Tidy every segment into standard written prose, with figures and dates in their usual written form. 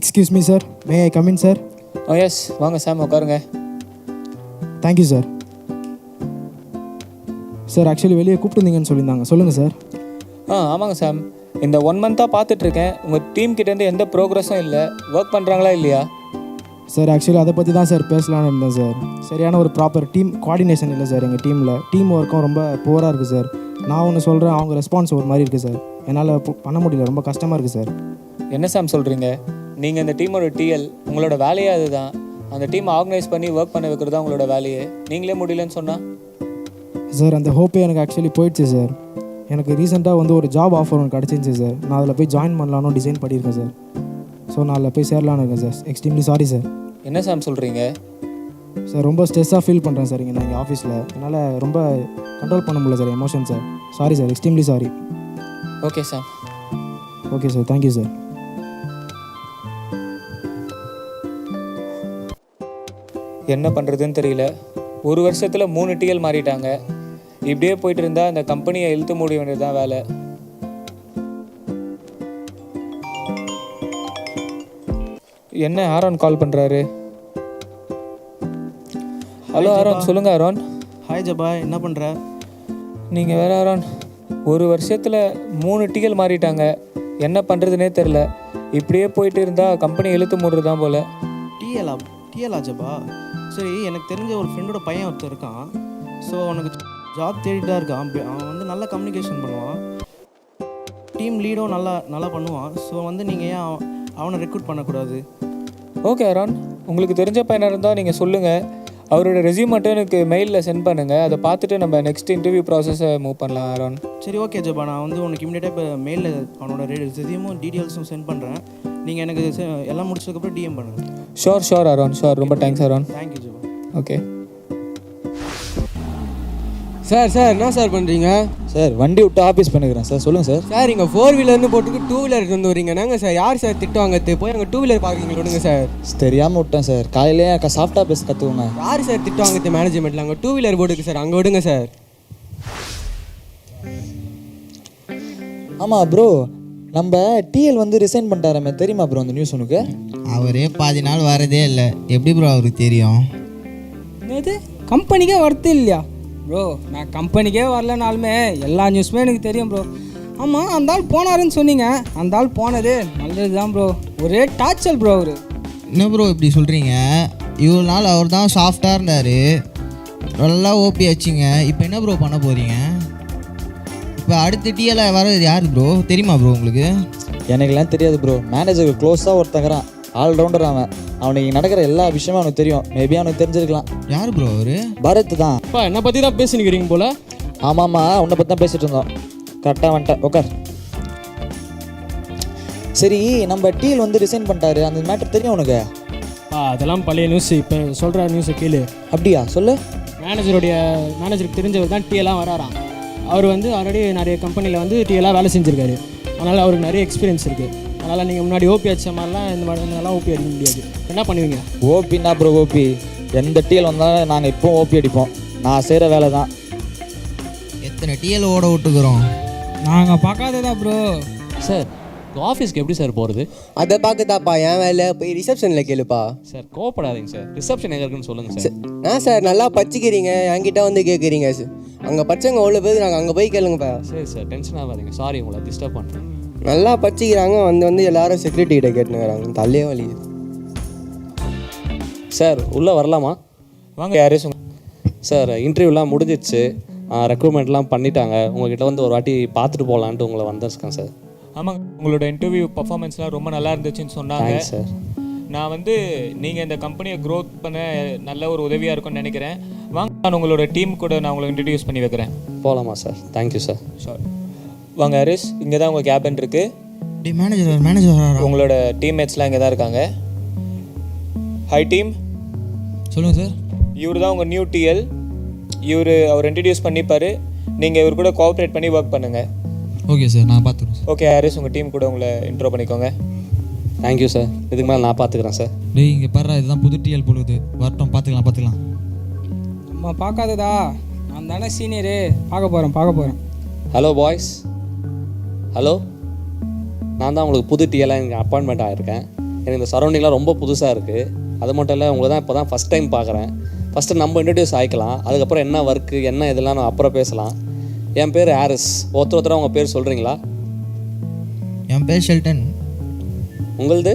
Excuse me sir, may I come in sir? Oh yes, வாங்க Sam உட்காருங்க. Thank you sir. Sir actually வெளியே கூப்பிட்டுருந்தீங்கன்னு சொல்லியிருந்தாங்க, சொல்லுங்கள் சார். ஆமாங்க சாம், இந்த 1 மந்த்தாக பார்த்துட்ருக்கேன். உங்கள் டீம் கிட்டேருந்து எந்த ப்ரோக்ரஸும் இல்லை. ஒர்க் பண்ணுறாங்களா இல்லையா? சார் ஆக்சுவலி அதை பற்றி தான் சார் பேசலான்னு இருந்தேன் சார். சரியான ஒரு ப்ராப்பர் டீம் கோஆர்டினேஷன் இல்லை சார் எங்கள் டீமில். டீம் ஒர்க்கும் ரொம்ப புவராக இருக்குது சார். நான் ஒன்று சொல்கிறேன், அவங்க ரெஸ்பான்ஸ் ஒரு மாதிரி இருக்குது சார். என்னால் பண்ண முடியல, ரொம்ப கஷ்டமாக இருக்குது சார். என்ன சாம் சொல்கிறீங்க? நீங்கள் இந்த டீமோட டிஎல், உங்களோட வேலையே அதுதான். அந்த டீம் ஆர்கனைஸ் பண்ணி ஒர்க் பண்ண வைக்கிறது தான் உங்களோட வேலையே. நீங்களே முடியலன்னு சொன்னால்? சார் அந்த ஹோப்பே எனக்கு ஆக்சுவலி போயிடுச்சு சார். எனக்கு ரீசெண்டாக வந்து ஒரு ஜாப் ஆஃபர் ஒன்று கிடச்சிருந்துச்சு சார். நான் அதில் போய் ஜாயின் பண்ணலான்னு டிசைன் பண்ணியிருக்கேன் சார். ஸோ நான் அதில் போய் சேரலான்னு இருக்கேன் சார். Extremely sorry sir. என்ன சாம் சொல்கிறீங்க? சார் ரொம்ப ஸ்ட்ரெஸ்ஸாக ஃபீல் பண்ணுறேன் சார் இங்கே நான் எங்கள் ஆஃபீஸில். என்னால் ரொம்ப கண்ட்ரோல் பண்ண முடியல sir emotion sir. Sorry sir, extremely sorry. Okay Sam. Okay sir, thank you sir. என்ன பண்ணுறதுன்னு தெரியல. 1 வருஷத்தில் 3 டிஎல் மாறிட்டாங்க. இப்படியே போயிட்டு இருந்தால் அந்த கம்பெனியை இழுத்து மூட வேண்டியது தான் வேலை. என்ன ஆரோன் கால் பண்ணுறாரு? ஹலோ ஆரோன், சொல்லுங்கள் ஆரோன். ஹாய் ஜபா, என்ன பண்ணுற? நீங்கள் வேறு ஆரோன், 1 வருஷத்தில் 3 டிஎல் மாறிட்டாங்க. என்ன பண்ணுறதுனே தெரில. இப்படியே போயிட்டு இருந்தால் கம்பெனி இழுத்து மூடுறது தான் போல். டிஎலா ஜபா? சரி, எனக்கு தெரிஞ்ச ஒரு ஃப்ரெண்டோட பையன் ஒருத்தர் இருக்கான். ஸோ அவனுக்கு ஜாப் தேடிட்டு தான் இருக்கான். அவன் வந்து நல்லா கம்யூனிகேஷன் பண்ணுவான், டீம் லீடும் நல்லா பண்ணுவான். ஸோ வந்து நீங்கள் ஏன் அவனை ரெக்ரூட் பண்ணக்கூடாது? ஓகே ஆரோன், உங்களுக்கு தெரிஞ்ச பையனாக இருந்தால் நீங்கள் சொல்லுங்கள். அவரோட ரெஸ்யூம் மட்டும் எனக்கு மெயிலில் சென்ட் பண்ணுங்கள். அதை பார்த்துட்டு நம்ம நெக்ஸ்ட் இன்டர்வியூ ப்ராசஸை மூவ் பண்ணலாம் ஆரோன். சரி ஓகே ஜபா, நான் வந்து உனக்கு இமீடியட்டாக இப்போ மெயிலில் அவனோட ரெஸ்யூமும் டீட்டெயில்ஸும் சென்ட் பண்ணுறேன். நீங்கள் எனக்கு எல்லாம் முடிச்சதுக்கப்புறம் டிஎம் பண்ணுங்கள். Sure Aaron, sure. ரொம்ப thanks Aaron. Thank you Jaba. Okay sir என்ன சார் பண்ணுறீங்க? சார் வண்டி விட்டு ஆஃபீஸ் பண்ணிக்கிறேன் சார். சொல்லுங்கள் சார். சார் இங்கே 4 வீலர்னு போட்டுக்கு 2 வீலர் வந்து வரீங்க. நாங்கள் சார் யார் சார் திட்டு வாங்கத்து? போய் அங்கே 2 வீலர் பார்க்கிங்க விடுங்க சார். தெரியாமல் விட்டேன் சார். காலையிலேயே சாஃப்டாக பேச கற்றுவோங்க. யார் சார் திட்டு வாங்கத்து மேனேஜ்மெண்ட்டில்? அங்கே 2 வீலர் போட்டுக்கு சார், அங்கே விடுங்க சார். ஆமாம் ப்ரோ, நம்ம டிஎல் வந்து ரிசைன் பண்ணிட்டாரமே, தெரியுமா ப்ரோ அந்த நியூஸ் உனக்கு? அவரே பாதி நாள் வரதே இல்லை. எப்படி ப்ரோ அவருக்கு தெரியும்? இது கம்பெனிக்கே வரது இல்லையா ப்ரோ? நான் கம்பெனிக்கே வரலனாலுமே எல்லா நியூஸுமே எனக்கு தெரியும் ப்ரோ. ஆமாம், அந்த ஆள் போனாருன்னு சொன்னீங்க. அந்த ஆள் போனது நல்லது தான் ப்ரோ. ஒரே டார்ச்சல் ப்ரோ அவரு. என்ன ப்ரோ இப்படி சொல்கிறீங்க? இவ்வளோ நாள் அவர் தான் சாஃப்டாக இருந்தார், நல்லா ஓபி ஆச்சுங்க. இப்போ என்ன ப்ரோ பண்ண போகிறீங்க? இப்போ அடுத்த டிஎல் வர்றது யார் ப்ரோ? தெரியுமா ப்ரோ உங்களுக்கு? எனக்குலாம் தெரியாது ப்ரோ. மேனேஜருக்கு க்ளோஸாக ஒருத்தங்கிறான், ஆல்ரவுண்டர் அவன். அவனுக்கு நடக்கிற எல்லா விஷயமும் அவனுக்கு தெரியும். மேபி அவனுக்கு தெரிஞ்சிருக்கலாம். யார் ப்ரோ அவர்? பரத் தான். அப்பா என்னை பற்றி தான் பேசினுக்கிறீங்க போல. ஆமாம்மா, உன்னை பற்றி தான் பேசிகிட்டு இருந்தோம். கரெக்டாக வந்துட்டேன், உட்கார். சரி, நம்ம டிஎல் வந்து ரிசைன் பண்ணிட்டாரு, அந்த மேட்டர் தெரியும் உனக்கு? அதெல்லாம் பழைய நியூஸ். இப்போ சொல்கிற நியூஸை கேளு. அப்படியா? சொல்லு. மேனேஜருக்கு தெரிஞ்சவர் தான் டிஎல்லாம் வராராம். அவர் வந்து ஆல்ரெடி நிறைய கம்பெனியில் வந்து டிஎல்லாம் வேலை செஞ்சுருக்காரு. அதனால் அவருக்கு நிறைய எக்ஸ்பீரியன்ஸ் இருக்குது. அதனால் நீங்கள் முன்னாடி ஓபி அடித்த மாதிரிலாம் இந்த மாதிரிலாம் ஓபி அடிக்க முடியாது. என்ன பண்ணுவீங்க? ஓபின்னா ப்ரோ ஓபி எந்த டிஎல் வந்தாலும் நாங்கள் இப்போ ஓபி அடிப்போம். நான் செய்கிற வேலை தான். எத்தனை டிஎல் ஓட விட்டுக்கிறோம் நாங்கள் பார்க்காததா ப்ரோ. சார் ஆஃபீஸ்க்கு எப்படி சார் போகிறது? அதை பார்க்கத்தாப்பா என் வேலை. போய் ரிசப்ஷனில் கேளுப்பா. சார் கோவப்படாதீங்க சார். ரிசப்ஷன் எங்கே இருக்குன்னு சொல்லுங்கள் சார். நான் சார் நல்லா பச்சிக்கிறீங்க, என்கிட்ட வந்து கேட்குறீங்க. அங்கே பச்சைங்க அவ்வளோ பேர், நாங்கள் அங்கே போய் கேளுங்கப்பா. சரி சார், டென்ஷன் ஆகாதீங்க. சாரி உங்களை டிஸ்டர்ப் பண்ணுறேன். நல்லா பச்சிக்கிறாங்க. வந்து எல்லாரும் செக்யூரிட்டி கிட்ட கேட்டுனுங்கிறாங்க. தள்ளியே வலி. சார் உள்ளே வரலாமா? வாங்க. யாரே சார் இன்டர்வியூலாம் முடிஞ்சிடுச்சு, ரெக்ரூட்மெண்ட்லாம் பண்ணிட்டாங்க. உங்கள்கிட்ட வந்து ஒரு வாட்டி பார்த்துட்டு போகலான்ட்டு உங்களை வந்திருக்கேன் சார். ஆமாங்க, உங்களோட இன்டர்வியூ பர்ஃபார்மன்ஸ்லாம் ரொம்ப நல்லா இருந்துச்சுன்னு சொன்னாங்க சார். நான் வந்து நீங்கள் இந்த கம்பெனியை க்ரோத் பண்ண நல்ல ஒரு உதவியாக இருக்கும்னு நினைக்கிறேன். வாங்க, நான் உங்களோட டீம் கூட நான் உங்களை இன்ட்ரடியூஸ் பண்ணி வைக்கிறேன். போகலாமா சார்? Thank you sir. ஷோர். வாங்க ஹரிஷ், இங்கே தான் உங்கள் கேபின் இருக்குது. டி மேனேஜர் உங்களோட டீம்மேட்ஸ்லாம் இங்கே தான் இருக்காங்க. High team. சொல்லுங்கள் சார். இவர் தான் உங்கள் நியூ டிஎல். அவர் இன்ட்ரடியூஸ் பண்ணிப்பார். நீங்கள் இவர் கூட கோஆப்ரேட் பண்ணி ஒர்க் பண்ணுங்கள். ஓகே சார், நான் பார்த்துக்கிறேன் சார். ஓகே ஹரிஷ், உங்கள் டீம் கூட உங்களை இன்ட்ரோ பண்ணிக்கோங்க. Thank you sir. இதுக்கு மேலே நான் பார்த்துக்கிறேன் சார். டேய் இங்கே பாரு, இதுதான் புது டிஎல் போடுது. வரட்டும், பார்த்துக்கலாம். நம்ம பார்க்காததா? நான் தானே சீனியரு. பார்க்க போகிறேன். Hello boys. ஹலோ, நான் தான் உங்களுக்கு புது டிஎல்லாம் இங்கே அப்பாயின்மெண்ட் ஆகிருக்கேன். எனக்கு இந்த சரௌண்டிங்லாம் ரொம்ப புதுசாக இருக்குது. அது மட்டும் இல்லை, உங்களை தான் இப்போ தான் ஃபஸ்ட் டைம் பார்க்குறேன். ஃபஸ்ட்டு நம்ம இன்ட்ரடியூஸ் ஆகிக்கலாம், அதுக்கப்புறம் என்ன ஒர்க்கு என்ன இதெல்லாம் நான் அப்புறம் பேசலாம். என் பேர் ஹாரிஸ். ஒருத்தராக உங்கள் பேர் சொல்கிறீங்களா? என் பேர் ஷெல்டன். உங்களது?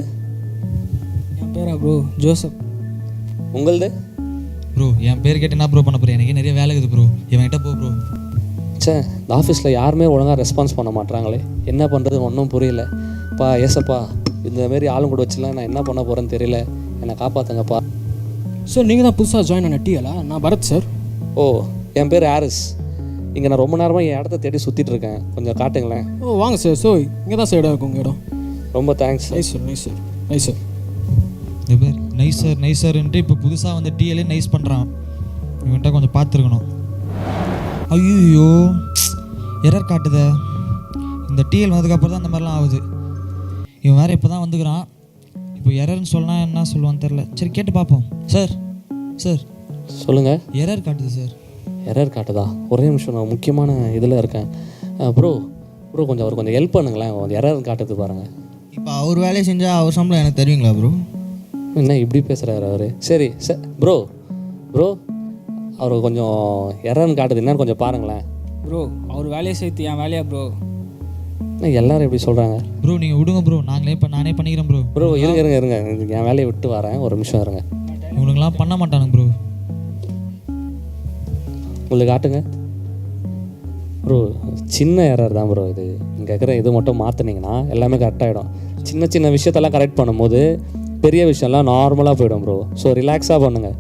என் பேரா ப்ரோ ஜோசப். உங்களது? ப்ரோ என் பேர் கேட்டு என்ன ப்ரோ பண்ண போகிறேன்? எனக்கு நிறைய வேலை இருக்குது ப்ரோ, இவன்கிட்ட போ ப்ரோ. இந்த ஆஃபீஸில் யாருமே ஒழுங்காக ரெஸ்பான்ஸ் பண்ண மாட்டாங்களே, என்ன பண்ணுறதுன்னு ஒன்றும் புரியல. ஏசப்பா, இந்தமாரி ஆளும் கூட வச்சுலாம் நான் என்ன பண்ண போகிறேன்னு தெரியல, என்னை காப்பாற்றுங்கப்பா. சார் நீங்கள் தான் புதுசாக ஜாயின் பண்ண டிஎலா? நான் பரத் சார். ஓ, என் பேர் ஹாரிஸ். இங்கே நான் ரொம்ப நேரமாக என் இடத்த தேடி சுற்றிட்டு இருக்கேன், கொஞ்சம் காட்டுங்களேன். ஓ வாங்க சார். ஸோ இங்கே தான் சார் இடம் இருக்கும் உங்கள் இடம். ரொம்ப thanks. Nice sir, nice sir, nice sir. இந்த பேர் நைஸர்ன்ட்டு இப்போ புதுசாக வந்து டிஎல்ஏ நைஸ் பண்ணுறான். இவன்கிட்ட கொஞ்சம் பார்த்துருக்கணும். ஐயோ எரர் காட்டுதே. இந்த டிஎல் வந்ததுக்கப்புறம் தான் இந்த மாதிரிலாம் ஆகுது. இவன் வேறு இப்போ தான் வந்துக்கிறான். இப்போ எரர்னு சொன்னால் என்ன சொல்லுவான்னு தெரில. சரி கேட்டு பார்ப்போம். சார் சொல்லுங்கள். எரர் காட்டுது சார். எரர் காட்டுதா? ஒரே நிமிஷம், நான் முக்கியமான இதில் இருக்கேன். ப்ரோ கொஞ்சம் அவர் கொஞ்சம் ஹெல்ப் பண்ணுங்களேன், கொஞ்சம் எரர் காட்டுது பாருங்கள். இப்போ அவர் வேலையை செஞ்சால் அவர் சம்பளம் எனக்கு தருவீங்களா ப்ரோ? என்ன இப்படி பேசுகிறாரு அவர்? சரி ப்ரோ அவர் கொஞ்சம் எரர்னு காட்டுது, என்னன்னு கொஞ்சம் பாருங்களேன். ப்ரோ அவர் வேலையை சேர்த்து என் வேலையா ப்ரோ? எல்லாரும் எப்படி சொல்கிறாங்க? ப்ரோ நீங்கள் விடுங்க ப்ரோ, நானே பண்ணிக்கிறேன் ப்ரோ. ப்ரோ இருங்க, என் வேலையை விட்டு வரேன், ஒரு நிமிஷம் இருங்க. இவனுங்களாம் பண்ண மாட்டானுங்க ப்ரோ. உங்களுக்கு காட்டுங்க ப்ரோ. சின்ன எரர் தான் ப்ரோ இது. இங்கே இருக்கிற இது மட்டும் மாற்றினீங்கன்னா எல்லாமே கரெக்டாகிடும். சின்ன விஷயத்தெல்லாம் கரெக்ட் பண்ணும்போது பெரிய விஷயம்லாம் நார்மலாக போயிடும் ப்ரோ. ஸோ ரிலாக்ஸாக பண்ணுங்கள்.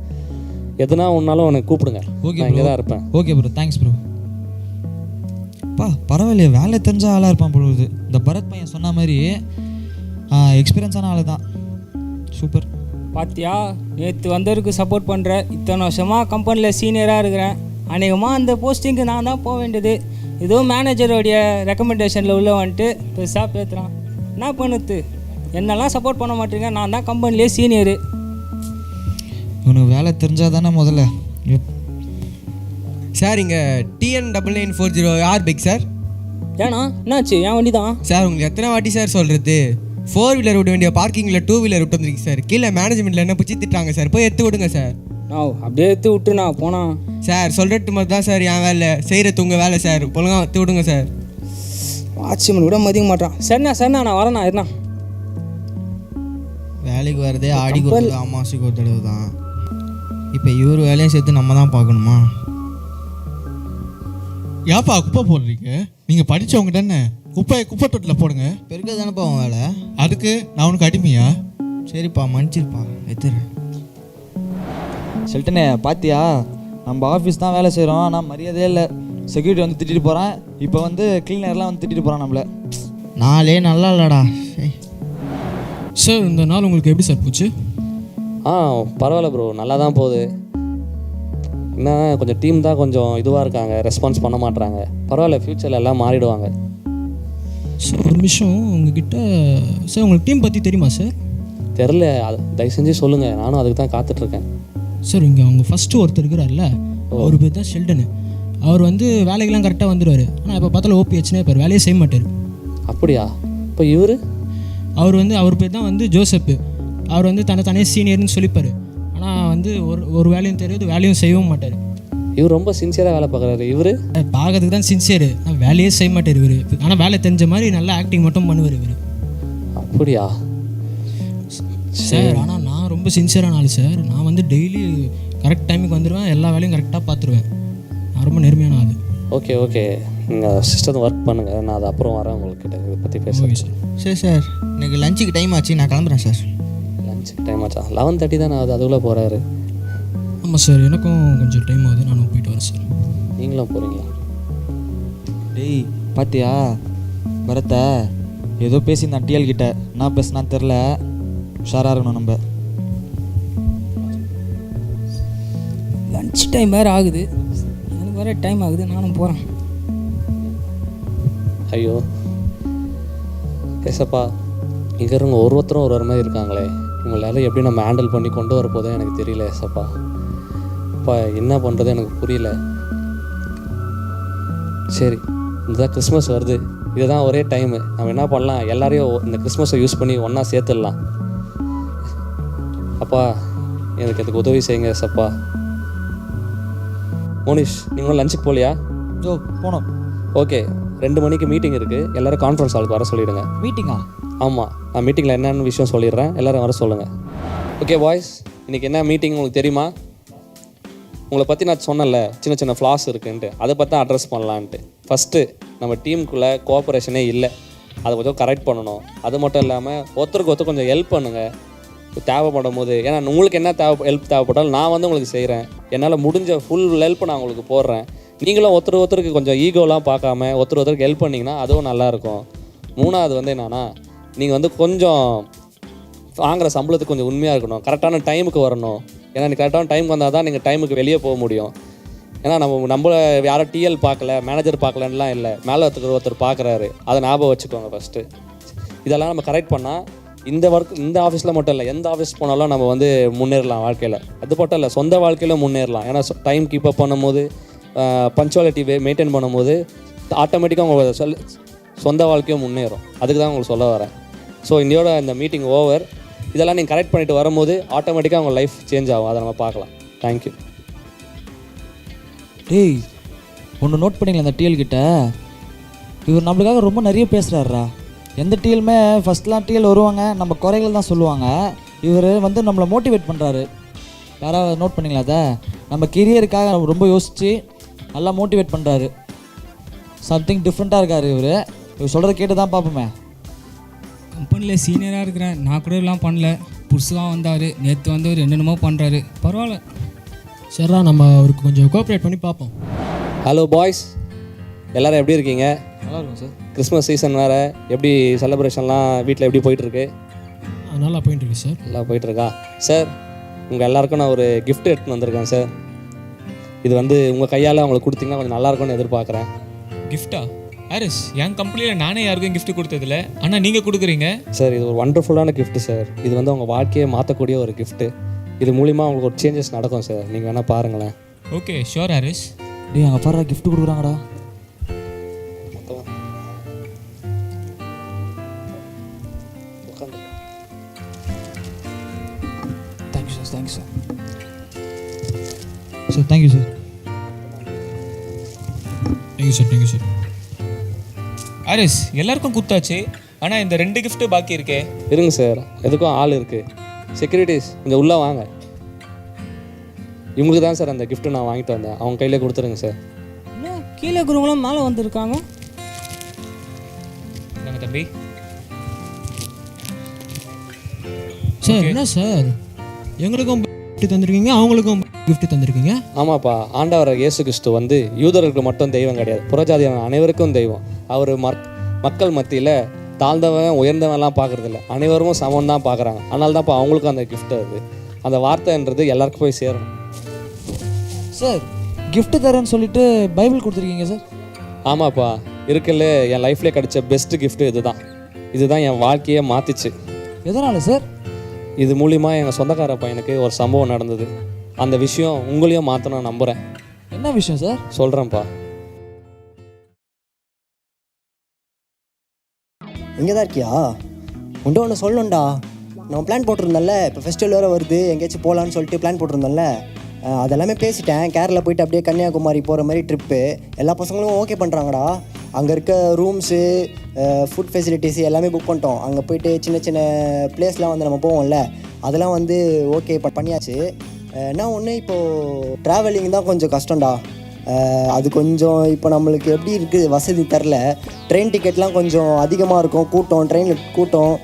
எதுனா ஒன்றாலும் உனக்கு கூப்பிடுங்க, நான் இங்கே தான் இருப்பேன். Okay bro, thanks bro. பரவாயில்லையே, வேலை தெரிஞ்ச ஆளாக இருப்பான் பொழுது. இந்த பரத் பையன் சொன்ன மாதிரி எக்ஸ்பீரியன்ஸான ஆள் தான். சூப்பர். பாத்தியா, நேற்று வந்தவருக்கு சப்போர்ட் பண்ணுற, இத்தனை வருஷமாக கம்பெனியில் சீனியராக இருக்கிறேன். அநேகமாக அந்த போஸ்டிங்க்கு நான் தான் போக வேண்டியது. ஏதோ மேனேஜருடைய ரெக்கமெண்டேஷனில் உள்ள வந்துட்டு பெருசாக பேசுகிறான். என்ன பண்ணுது? என்னெல்லாம் சப்போர்ட் பண்ண மாட்டேங்க, நான் தான் கம்பெனிலே சீனியரு. இவனுக்கு வேலை தெரிஞ்சால் தானே முதல்ல. சார் இங்கே TN9940 யார் பைக் சார்? ஏன்னா என்னாச்சு? என் வண்டி தான் சார். உங்களுக்கு எத்தனை வாட்டி சார் சொல்கிறது? 4 வீலர் விட வேண்டிய பார்க்கிங்கில் 2 வீலர் விட்டு வந்துருக்கு சார். கீழே மேனேஜ்மெண்ட்டில் என்ன பிடிச்சி திட்டாங்க சார். போய் எடுத்து விடுங்க சார். நான் அப்படியே எடுத்து விட்டு நான் போனால் சார் சொல்லிட்டு மாதிரி தான் சார் என் வேலை செய்கிறது உங்கள் வேலை சார். ஒழுங்காக எடுத்து விடுங்க சார். வாட்ச்மேன் விட மதிக்க மாட்டான். சரிண்ணா நான் வரேண்ணா. இருந்தா வேலைக்கு வரதே ஆடிக்கு ஒரு தடவை, அமாவாசைக்கு ஒரு தடவை தான். இப்போ இவர் வேலையும் சேர்த்து நம்ம தான் பார்க்கணுமா? ஏப்பா குப்பை போடுறீங்க? நீங்கள் படித்தவங்க தானே, குப்பை தொட்டில் போடுங்க. பெருக்க தானேப்பா அவன் வேலை. அதுக்கு நான் உனக்கு அடிமையா? சரிப்பா, மன்னிச்சிருப்பா, எடுத்துறேன். ஷெல்டனே பாத்தியா, நம்ம ஆஃபீஸ் தான் வேலை செய்கிறோம், ஆனால் மரியாதையே இல்லை. செக்யூரிட்டி வந்து திட்டிட்டு போகிறான். இப்போ வந்து கிளீனர்லாம் வந்து திட்டிட்டு போகிறான் நம்மளை. நாளே நல்லா இல்லைடா. சார் இந்த நாள் உங்களுக்கு எப்படி சார் போச்சு? பரவாயில்ல ப்ரோ, நல்லா தான் போகுது. என்ன கொஞ்சம் டீம் தான் கொஞ்சம் இதுவாக இருக்காங்க, ரெஸ்பான்ஸ் பண்ண மாட்றாங்க. பரவாயில்ல, ஃப்யூச்சரில் எல்லாம் மாறிடுவாங்க. சார் ஒரு நிமிஷம், உங்ககிட்ட சார் உங்களுக்கு டீம் பற்றி தெரியுமா சார்? தெரில, அது தயவு செஞ்சு சொல்லுங்கள், நானும் அதுக்கு தான் காத்துட்ருக்கேன். சார் இங்கே அவங்க ஃபஸ்ட்டு ஒருத்தர் இருக்கிறார்ல, அவர் பேர் தான் ஷெல்டனு. அவர் வந்து வேலைக்கெல்லாம் கரெக்டாக வந்துடுவார். ஆனால் இப்போ பார்த்தாலும் ஓபிஹெச்னே இப்போ வேலையே செய்ய மாட்டார். அப்படியா? இப்போ அவர் பேர் தான் வந்து ஜோசப்பு. அவர் வந்து தானே சீனியர்னு சொல்லிப்பார். ஆனால் வந்து ஒரு வேலையும் தெரியாது, வேலையும் செய்யவும் மாட்டார். இவர் ரொம்ப சின்சியராக வேலை பார்க்குறாரு. இவர் பார்க்கறதுக்கு தான் சின்சியரு, ஆனால் வேலையே செய்ய மாட்டார் இவர். ஆனால் வேலை தெரிஞ்ச மாதிரி நல்லா ஆக்டிங் மட்டும் பண்ணுவார் இவர். அப்படியா சார்? ஆனால் நான் ரொம்ப சின்சியரான ஆள் சார். நான் வந்து டெய்லி கரெக்ட் டைமுக்கு வந்துடுவேன், எல்லா வேலையும் கரெக்டாக பார்த்துருவேன். நான் ரொம்ப நேர்மையான ஆள். ஓகே நீங்கள் சிஸ்டம் ஒர்க் பண்ணுங்கள், நான் அது அப்புறம் வரேன் உங்கள்கிட்ட இதை பற்றி பேசுகிறேன். சரி சார், எனக்கு லஞ்சுக்கு டைம் ஆச்சு, நான் கிளம்புறேன் சார். லஞ்சுக்கு டைம் ஆச்சா? 11:30 தானே ஆகுது, அதுக்குள்ளே போகிறாரு. ஆமாம் சார், எனக்கும் கொஞ்சம் டைம் ஆகுது, நானும் போயிட்டு வரேன் சார். நீங்களும் போகிறீங்களா? டேய் பாத்தியா, பரத்தை ஏதோ பேசியிருந்தான் டிஎல் கிட்ட. என்ன பேசுனான்னு தெரில. உஷாராக இருக்கணும் நம்ம. லன்ச் டைம் வேறு ஆகுது, எனக்கு வேறு டைம் ஆகுது, நானும் போகிறேன். ஐயோ ஏசப்பா, இங்கே இருங்க, ஒருத்தரும் ஒரு மாதிரி இருக்காங்களே, இவங்களால எப்படி நம்ம ஹேண்டில் பண்ணி கொண்டு வர போதோ எனக்கு தெரியல. ஏசப்பா, அப்பா என்ன பண்ணுறது எனக்கு புரியல. சரி, இதுதான் கிறிஸ்மஸ் வருது, இதுதான் ஒரே டைமு. நம்ம என்ன பண்ணலாம், எல்லாரையும் இந்த கிறிஸ்மஸை யூஸ் பண்ணி ஒன்றா சேர்த்துடலாம். அப்பா எனக்கு அதுக்கு உதவி செய்யுங்க சப்பா. மோனிஷ் நீங்களும் லஞ்சுக்கு போகலையா? ஜோ போனோம். ஓகே, 2 மணிக்கு மீட்டிங் இருக்குது, எல்லோரும் கான்ஃபரன்ஸ் ஹாலுக்கு வர சொல்லிவிடுங்க. மீட்டிங்கா? ஆமாம், நான் மீட்டிங்கில் என்னென்ன விஷயம் சொல்லிடுறேன், எல்லோரும் வர சொல்லுங்கள். ஓகே பாய்ஸ், இன்றைக்கி என்ன மீட்டிங் உங்களுக்கு தெரியுமா? உங்களை பற்றி நான் சொன்னேன்ல சின்ன சின்ன ஃப்ளாஸ் இருக்குன்ட்டு, அதை பற்றி தான் அட்ரஸ் பண்ணலான்ட்டு. ஃபஸ்ட்டு நம்ம டீமுக்குள்ளே கோஆப்ரேஷனே இல்லை, அதை கொஞ்சம் கரெக்ட் பண்ணணும். அது மட்டும் இல்லாமல் ஒருத்தருக்கு ஒருத்தர் கொஞ்சம் ஹெல்ப் பண்ணுங்கள் தேவைப்படும் போது. ஏன்னா உங்களுக்கு என்ன ஹெல்ப் தேவைப்பட்டாலும் நான் வந்து உங்களுக்கு செய்கிறேன். என்னால் முடிஞ்ச ஃபுல் ஹெல்ப் நான் உங்களுக்கு போடுறேன். நீங்களும் ஒருத்தருக்கு கொஞ்சம் ஈகோலாம் பார்க்காம ஒருத்தருக்கு ஹெல்ப் பண்ணிங்கன்னா அதுவும் நல்லாயிருக்கும். 3வது வந்து என்னென்னா, நீங்கள் வந்து கொஞ்சம் வாங்குகிற சம்பளத்துக்கு கொஞ்சம் உண்மையாக இருக்கணும், கரெக்டான டைமுக்கு வரணும். ஏன்னா நீங்கள் கரெக்டான டைமுக்கு வந்தால் தான் நீங்கள் டைமுக்கு வெளியே போக முடியும். ஏன்னா நம்மளை யாரும் டிஎல் பார்க்கல, மேனேஜர் பார்க்கலன்னுலாம் இல்லை, மேலே ஒருத்தர் பார்க்குறாரு, அதை ஞாபகம் வச்சுக்கோங்க ஃபஸ்ட்டு. இதெல்லாம் நம்ம கரெக்ட் பண்ணால் இந்த ஆஃபீஸில் மட்டும் இல்லை, எந்த ஆஃபீஸ் போனாலும் நம்ம வந்து முன்னேறலாம் வாழ்க்கையில். அது மட்டும் இல்லை, சொந்த வாழ்க்கையில் முன்னேறலாம். ஏன்னா டைம் கீப் அப் பண்ணும்போது, பங்க்சுவாலிட்டி மெயின்டைன் பண்ணும்போது ஆட்டோமேட்டிக்காக உங்கள் சொந்த வாழ்க்கையும் முன்னேறும். அதுக்கு தான் உங்களுக்கு சொல்ல வரேன். ஸோ இன்னையோட இந்த மீட்டிங் ஓவர். இதெல்லாம் நீங்கள் கரெக்ட் பண்ணிவிட்டு வரும்போது ஆட்டோமேட்டிக்காக உங்கள் லைஃப் சேஞ்ச் ஆகும். அதை நம்ம பார்க்கலாம். தேங்க்யூ. டேய் ஒன்று நோட் பண்ணிங்களா, அந்த டிஎல் கிட்ட இவர் நம்மளுக்காக ரொம்ப நிறைய பேசுகிறாருடா. எந்த டிஎல்மே ஃபஸ்ட்லாம் டிஎல் வருவாங்க, நம்ம குறைகள் தான் சொல்லுவாங்க. இவர் வந்து நம்மளை மோட்டிவேட் பண்ணுறாரு. யாராவது நோட் பண்ணிங்களா அதை? நம்ம கெரியருக்காக ரொம்ப யோசித்து நல்லா மோட்டிவேட் பண்ணுறாரு. சம்திங் டிஃப்ரெண்ட்டாக இருக்கார் இவர் சொல்கிறத கேட்டு தான் பார்ப்போமே. கம்பெனியில் சீனியராக இருக்கிறேன், நான் கூட எல்லாம் பண்ணல. புதுசாக வந்தார், நேற்று வந்தவர் என்னென்னமோ பண்ணுறாரு. பரவாயில்ல, சரிடா, நம்ம அவருக்கு கொஞ்சம் கோஆப்ரேட் பண்ணி பார்ப்போம். ஹலோ பாய்ஸ், எல்லோரும் எப்படி இருக்கீங்க? நல்லா இருக்கும் சார். கிறிஸ்மஸ் சீசன் வேறு, எப்படி செலிப்ரேஷன்லாம் வீட்டில் எப்படி போயிட்டுருக்கு? நல்லா போயிட்டுருக்கு சார். நல்லா போயிட்டுருக்கா சார்? உங்கள் எல்லாேருக்கும் நான் ஒரு கிஃப்ட் எடுத்துன்னு வந்திருக்கேன் சார். இது வந்து உங்கள் கையால் அவங்களுக்கு கொடுத்தீங்கன்னா கொஞ்சம் நல்லாயிருக்கும்னு எதிர்பார்க்குறேன். கிஃப்டா? ஹாரிஸ், என் கம்பெனியில் நானே யாருக்கும் கிஃப்ட் கொடுத்ததில்ல, ஆனால் நீங்கள் கொடுக்குறீங்க சார். இது ஒரு வண்டர்ஃபுல்லான கிஃப்ட்டு சார். இது வந்து உங்கள் வாழ்க்கையை மாற்றக்கூடிய ஒரு கிஃப்ட்டு. இது மூலிமா உங்களுக்கு ஒரு சேஞ்சஸ் நடக்கும் சார். நீங்கள் வேணால் பாருங்களேன். Okay, sure Harris. டேய் அங்கே பாரு, கிஃப்ட் கொடுக்குறாங்கடா. Thank you sir. Thank you sir. Sir thank you sir. Thank you sir. Thank you sir. Harris, எல்லாருக்கும் குத்தாச்சு, ஆனால் இந்த 2 கிஃப்ட்டு பாக்கி இருக்கே. இருங்க சார், எதுக்கும் ஆள் இருக்குது. செக்யூரிட்டிஸ் கொஞ்சம் உள்ளே வாங்க. இவங்களுக்கு தான் சார் அந்த கிஃப்ட்டு நான் வாங்கிட்டு வந்தேன், அவங்க கையிலே கொடுத்துருங்க சார். இல்லை, கீழே இருக்கிறவங்களாம் மேலே வந்திருக்காங்க. நாங்கள் தம்பி சார் என்ன சார், எங்களுக்கும் கிஃப்ட் தந்திருக்கீங்க, அவங்களுக்கும் கிஃப்ட் தந்திருக்கீங்க. ஆமாப்பா, ஆண்டவர் இயேசு கிறிஸ்து வந்து யூதருக்கு மட்டும் தெய்வம் கிடையாது, புறஜாதியான அனைவருக்கும் தெய்வம். அவர் மக்கள் மத்தியில் தாழ்ந்தவன் உயர்ந்தவன்லாம் பார்க்குறதில்ல, அனைவரும் சமம் தான் பார்க்குறாங்க. அதனால தான்ப்பா அவங்களுக்கும் அந்த கிஃப்ட் அது. அந்த வார்த்தைன்றது எல்லாருக்கும் போய் சேரணும். சார் கிஃப்ட் தரேன்னு சொல்லிட்டு பைபிள் கொடுத்துருக்கீங்க சார். ஆமாப்பா, இருக்குல்ல என் லைஃப்லேயே கிடைச்ச பெஸ்ட்டு கிஃப்ட்டு இதுதான் என் வாழ்க்கையே மாற்றிச்சு. எதனால சார்? இது மூலிமா எங்கள் சொந்தக்கார பையனுக்கு ஒரு சம்பவம் நடந்தது. அந்த விஷயம் உங்களையும் மாற்றணும் நம்புகிறேன். என்ன விஷயம் சார்? சொல்கிறேன்ப்பா. இங்கே தான் இருக்கியா? உண்டு ஒன்று சொல்லணும்டா. நம்ம பிளான் போட்டிருந்தோம்ல, இப்போ ஃபெஸ்டிவல் வேறு வருது, எங்கேயாச்சும் போகலான்னு சொல்லிட்டு பிளான் போட்டிருந்தோம்ல, அதெல்லாமே பேசிட்டேன். கேரளா போயிட்டு அப்படியே கன்னியாகுமரி போகிற மாதிரி ட்ரிப்பு எல்லா பசங்களும் ஓகே பண்ணுறாங்கடா. அங்கே இருக்க ரூம்ஸு, ஃபுட் ஃபெசிலிட்டிஸு எல்லாமே புக் பண்ணிட்டோம். அங்கே போயிட்டு சின்ன சின்ன பிளேஸ்லாம் வந்து நம்ம போவோம்ல, அதெல்லாம் வந்து ஓகே பண்ணியாச்சு. என்ன ஒன்று, இப்போது ட்ராவலிங் தான் கொஞ்சம் கஷ்டம்டா. அது கொஞ்சம் இப்போ நம்மளுக்கு எப்படி இருக்குது, வசதி தரல. ட்ரெயின் டிக்கெட்லாம் கொஞ்சம் அதிகமாக இருக்கும், கூட்டம், ட்ரெயினில் கூட்டம்,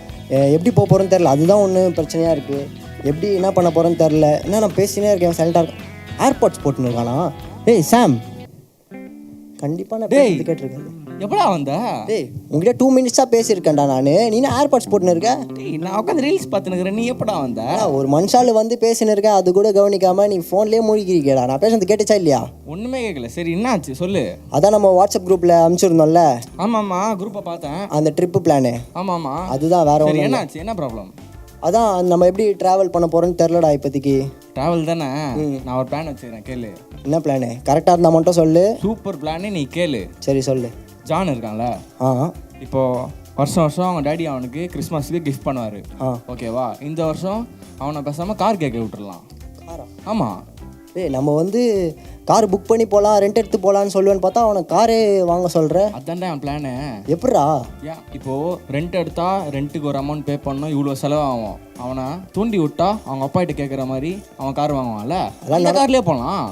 எப்படி போக போகிறோன்னு தெரில. அதுதான் ஒன்று பிரச்சனையாக இருக்குது. எப்படி என்ன பண்ண போகிறேன்னு தெரில. என்ன நான் பேசினே இருக்கேன், சைலண்டாக இருக்கேன். ஏர்பாட்ஸ் போட்டுன்னு இருக்கானா? டேய் சாம், கண்டிப்பாக நான் கேட்டிருக்கேன். எப்படா வந்த? டேய் உங்ககிட்ட 2 மினிட்ஸாக பேசியிருக்கேன்டா நான். நீ ஏர்பாட்ஸ் போட்டுன்னு இருக்க? டேய் நான் உட்காந்து ரீல்ஸ் பார்த்துனுக்குறேன், நீ எப்படா வந்த? ஒரு மனுஷால் வந்து பேசின்னு இருக்கேன், அது கூட கவனிக்காமல் நீ ஃபோன்லேயே மூழ்கிருக்கேடா. நான் பேசுறது கேட்டுச்சா இல்லையா? ஒன்றுமே கேட்கல. சரி என்னாச்சு சொல்லு. அதான் நம்ம வாட்ஸ்அப் குரூப்பில் அனுப்பிச்சிருந்தோம்ல. ஆமாம்மா, குரூப்பை பார்த்தேன். அந்த ட்ரிப்பு பிளானு. ஆமாம்மா, அதுதான். வேற ஒன்று என்னாச்சு? என்ன ப்ராப்ளம்? அதான் நம்ம எப்படி ட்ராவல் பண்ண போகிறோன்னு தெரிலடா இப்போதைக்கு. ட்ராவல் தானே, நான் ஒரு பிளான் வச்சுக்கிறேன், கேளு. என்ன பிளானு? கரெக்டாக இருந்தால் மட்டும் சொல்லு. சூப்பர் பிளானு, நீ கேளு. சரி சொல்லு. ஜான் இருக்கான்ல, ஆ, இப்போது வருஷம் வருஷம் அவங்க டேடி அவனுக்கு கிறிஸ்மஸ்க்கு கிஃப்ட் பண்ணுவார். ஓகேவா? இந்த வருஷம் அவனை பேசாமல் கார் கேட்க விட்டுறலாம். காரா? ஆமாம். நம்ம வந்து கார் புக் பண்ணி போகலாம், ரெண்ட் எடுத்து போகலான்னு சொல்லுவேன்னு பார்த்தா அவனை காரே வாங்க சொல்கிற. அதான்டா என் பிளானு. எப்படா? ஏன் இப்போது ரெண்ட் எடுத்தால் ரெண்ட்டுக்கு ஒரு அமௌண்ட் பே பண்ணணும், இவ்வளோ செலவாகும். அவனை தூண்டி விட்டா அவங்க அப்பாகிட்ட கேட்குற மாதிரி அவன் கார் வாங்குவான்ல, அந்த கார்லேயே போகலாம்.